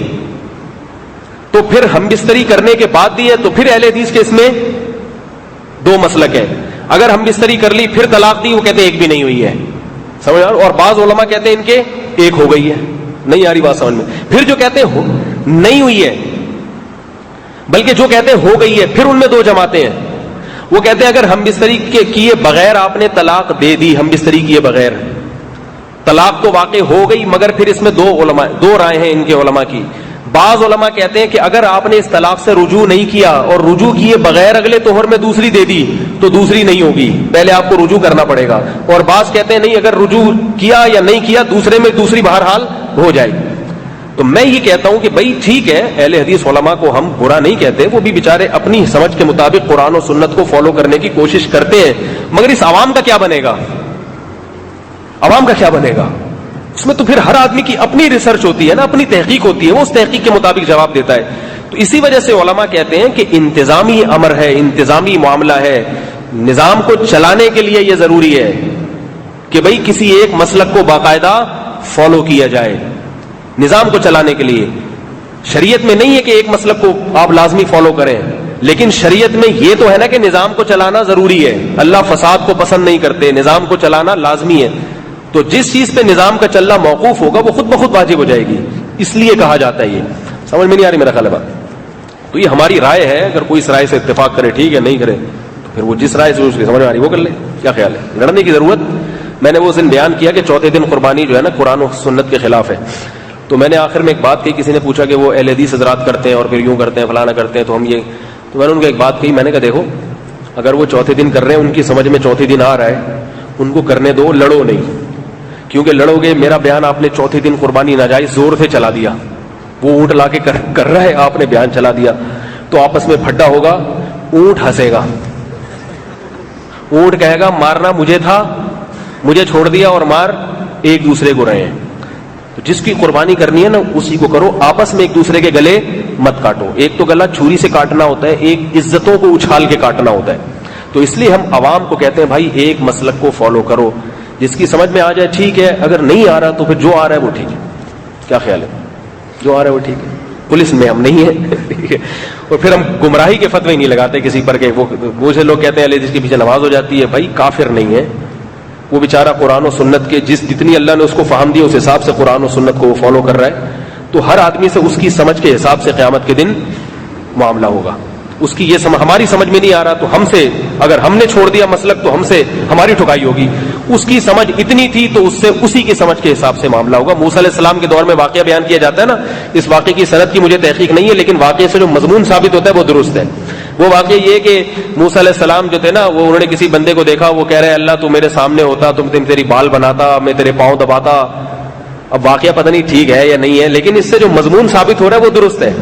تو پھر ہم بستری کرنے کے بعد دی ہے, تو پھر اہل حدیث کے اس میں 2 مسلک ہے. اگر ہم بستری کر لی پھر طلاق دی, وہ کہتے ہیں ایک بھی نہیں ہوئی ہے, سمجھ آ رہا, اور بعض علماء کہتے ہیں ان کے ایک ہو گئی ہے. نہیں آ رہی بات سمجھ میں. پھر جو کہتے ہیں نہیں ہوئی ہے, بلکہ جو کہتے ہیں ہو گئی ہے, پھر ان میں 2 جماعتیں ہیں. وہ کہتے ہیں اگر ہم بستری کے کیے بغیر آپ نے طلاق دے دی, ہم بستری کیے بغیر, طلاق تو واقع ہو گئی, مگر پھر اس میں 2 رائے ہیں ان کے علماء کی. بعض علماء کہتے ہیں کہ اگر آپ نے اس طلاق سے رجوع نہیں کیا اور رجوع کیے بغیر اگلے طہر میں دوسری دے دی تو دوسری نہیں ہوگی, پہلے آپ کو رجوع کرنا پڑے گا. اور بعض کہتے ہیں نہیں, اگر رجوع کیا یا نہیں کیا دوسرے میں دوسری بہرحال ہو جائے گی. تو میں یہ کہتا ہوں کہ بھائی ٹھیک ہے, اہل حدیث علماء کو ہم برا نہیں کہتے, وہ بھی بیچارے اپنی سمجھ کے مطابق قرآن و سنت کو فالو کرنے کی کوشش کرتے ہیں, مگر اس عوام کا کیا بنے گا, عوام کا کیا بنے گا؟ اس میں تو پھر ہر آدمی کی اپنی ریسرچ ہوتی ہے نا, اپنی تحقیق ہوتی ہے, وہ اس تحقیق کے مطابق جواب دیتا ہے. تو اسی وجہ سے علماء کہتے ہیں کہ انتظامی امر ہے, انتظامی معاملہ ہے, نظام کو چلانے کے لیے یہ ضروری ہے کہ بھئی کسی ایک مسلک کو باقاعدہ فالو کیا جائے. نظام کو چلانے کے لیے شریعت میں نہیں ہے کہ ایک مسلک کو آپ لازمی فالو کریں, لیکن شریعت میں یہ تو ہے نا کہ نظام کو چلانا ضروری ہے. اللہ فساد کو پسند نہیں کرتے, نظام کو چلانا لازمی ہے. تو جس چیز پہ نظام کا چلنا موقوف ہوگا وہ خود بخود واجب ہو جائے گی, اس لیے کہا جاتا ہے. یہ سمجھ میں نہیں آ رہی میرا خیال ہے بات. تو یہ ہماری رائے ہے, اگر کوئی اس رائے سے اتفاق کرے ٹھیک ہے, نہیں کرے تو پھر وہ جس رائے سے اس کی سمجھ میں آ رہی وہ کر لے. کیا خیال ہے, لڑنے کی ضرورت. میں نے وہ دن بیان کیا کہ چوتھے دن قربانی جو ہے نا قرآن و سنت کے خلاف ہے. تو میں نے آخر میں ایک بات کہی, کسی نے پوچھا کہ وہ اہل حدیث حضرات کرتے ہیں اور پھر یوں کرتے ہیں فلانا کرتے ہیں, تو ہم یہ, تو میں نے ان کو ایک بات کہی, میں نے کہا دیکھو اگر وہ چوتھے دن کر رہے ہیں, ان کی سمجھ میں چوتھے دن آ رہا ہے, ان کو کرنے دو, لڑو نہیں. کیونکہ لڑو گے, میرا بیان آپ نے چوتھے دن قربانی ناجائز زور سے چلا دیا, وہ اونٹ لا کے کر رہا ہے, آپ نے بیان چلا دیا, تو آپس میں پھڈا ہوگا, اونٹ ہنسے گا, اونٹ کہے گا مارنا مجھے تھا, مجھے چھوڑ دیا, اور مار ایک دوسرے کو رہے ہیں. تو جس کی قربانی کرنی ہے نا اسی کو کرو, آپس میں ایک دوسرے کے گلے مت کاٹو. ایک تو گلا چھری سے کاٹنا ہوتا ہے, ایک عزتوں کو اچھال کے کاٹنا ہوتا ہے. تو اس لیے ہم عوام کو کہتے ہیں بھائی ایک مسلک کو فالو کرو, جس کی سمجھ میں آ جائے ٹھیک ہے, اگر نہیں آ رہا تو پھر جو آ رہا ہے وہ ٹھیک ہے. کیا خیال ہے, جو آ رہا ہے وہ ٹھیک ہے. پولیس میں ہم نہیں ہیں اور پھر ہم گمراہی کے فتوے نہیں لگاتے کسی پر کہ وہ سے لوگ کہتے ہیں جس کے پیچھے نماز ہو جاتی ہے, بھائی کافر نہیں ہے وہ بیچارہ, قرآن و سنت کے جتنی اللہ نے اس کو فہم دی اس حساب سے قرآن و سنت کو وہ فالو کر رہا ہے. تو ہر آدمی سے اس کی سمجھ کے حساب سے قیامت کے دن معاملہ ہوگا. اس کی یہ ہماری سمجھ میں نہیں آ رہا تو ہم سے, اگر ہم نے چھوڑ دیا مسلک تو ہم سے ہماری ٹھکائی ہوگی. اس کی سمجھ اتنی تھی تو اس سے اسی کی سمجھ کے حساب سے معاملہ ہوگا. موسیٰ علیہ السلام کے دور میں واقعہ بیان کیا جاتا ہے نا, اس واقعے کی سند کی مجھے تحقیق نہیں ہے, لیکن واقعے سے جو مضمون ثابت ہوتا ہے وہ درست ہے. وہ واقعہ یہ کہ موسیٰ علیہ السلام جو تھے نا، وہ انہوں نے کسی بندے کو دیکھا، وہ کہہ رہے اللہ تو میرے سامنے ہوتا، تیری بال بناتا، میں تیرے پاؤں دباتا. اب واقعہ پتہ نہیں ٹھیک ہے یا نہیں ہے، لیکن اس سے جو مضمون ثابت ہو رہا ہے وہ درست ہے.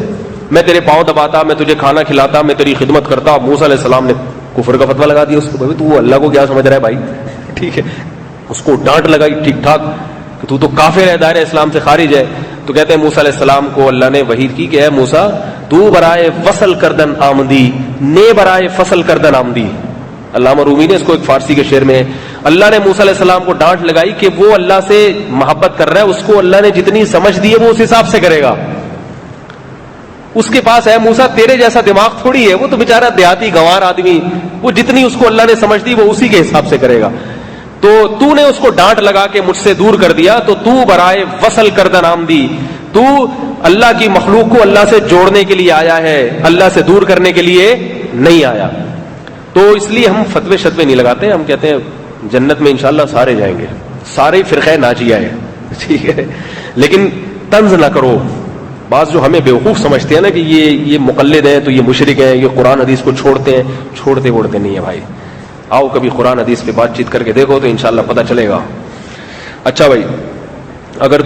میں تیرے پاؤں دباتا، میں تجھے کھانا کھلاتا، میں تیری خدمت کرتا. موسیٰ علیہ السلام نے کفر کا فتویٰ لگا دیا اس کو. تو اللہ کو کیا سمجھ رہا ہے بھائی؟ ٹھیک ہے، اس کو ڈانٹ لگائی ٹھیک ٹھاک کہ تو کافر ہے، دائرہ اسلام سے خارج ہے. تو کہتے ہیں موسیٰ علیہ السلام کو اللہ نے وحی کی کہ اے موسیٰ تو برائے وصل کردن آمدی، نے برائے فصل کردن آمدی. علامہ رومی نے اس کو ایک فارسی کے شعر میں، اللہ نے موسیٰ علیہ السلام کو ڈانٹ لگائی کہ وہ اللہ سے محبت کر رہا ہے، اس کو اللہ نے جتنی سمجھ دی ہے وہ اس حساب سے کرے گا. اس کے پاس ہے موسیٰ تیرے جیسا دماغ تھوڑی ہے، وہ تو بیچارہ دیہاتی گنوار آدمی، وہ جتنی اس کو اللہ نے سمجھ دی وہ اسی کے حساب سے کرے گا. تو نے اس کو ڈانٹ لگا کے مجھ سے دور کر دیا، تو برائے وصل کردن آمدی، تو اللہ کی مخلوق کو اللہ سے جوڑنے کے لیے آیا ہے، اللہ سے دور کرنے کے لیے نہیں آیا. تو اس لیے ہم فتوے شتوے نہیں لگاتے، ہم کہتے ہیں جنت میں انشاءاللہ سارے جائیں گے، سارے فرقہ ناجیہ ہے، ٹھیک ہے، لیکن طنز نہ کرو. بعض جو ہمیں بیوقوف سمجھتے ہیں نا کہ یہ مقلد ہیں تو یہ مشرک ہیں، یہ قرآن حدیث کو چھوڑتے ہیں، چھوڑتے ووڑتے نہیں ہے بھائی. آؤ کبھی قرآن حدیث پہ بات چیت کر کے دیکھو تو انشاءاللہ پتہ چلے گا. اچھا بھائی، اگر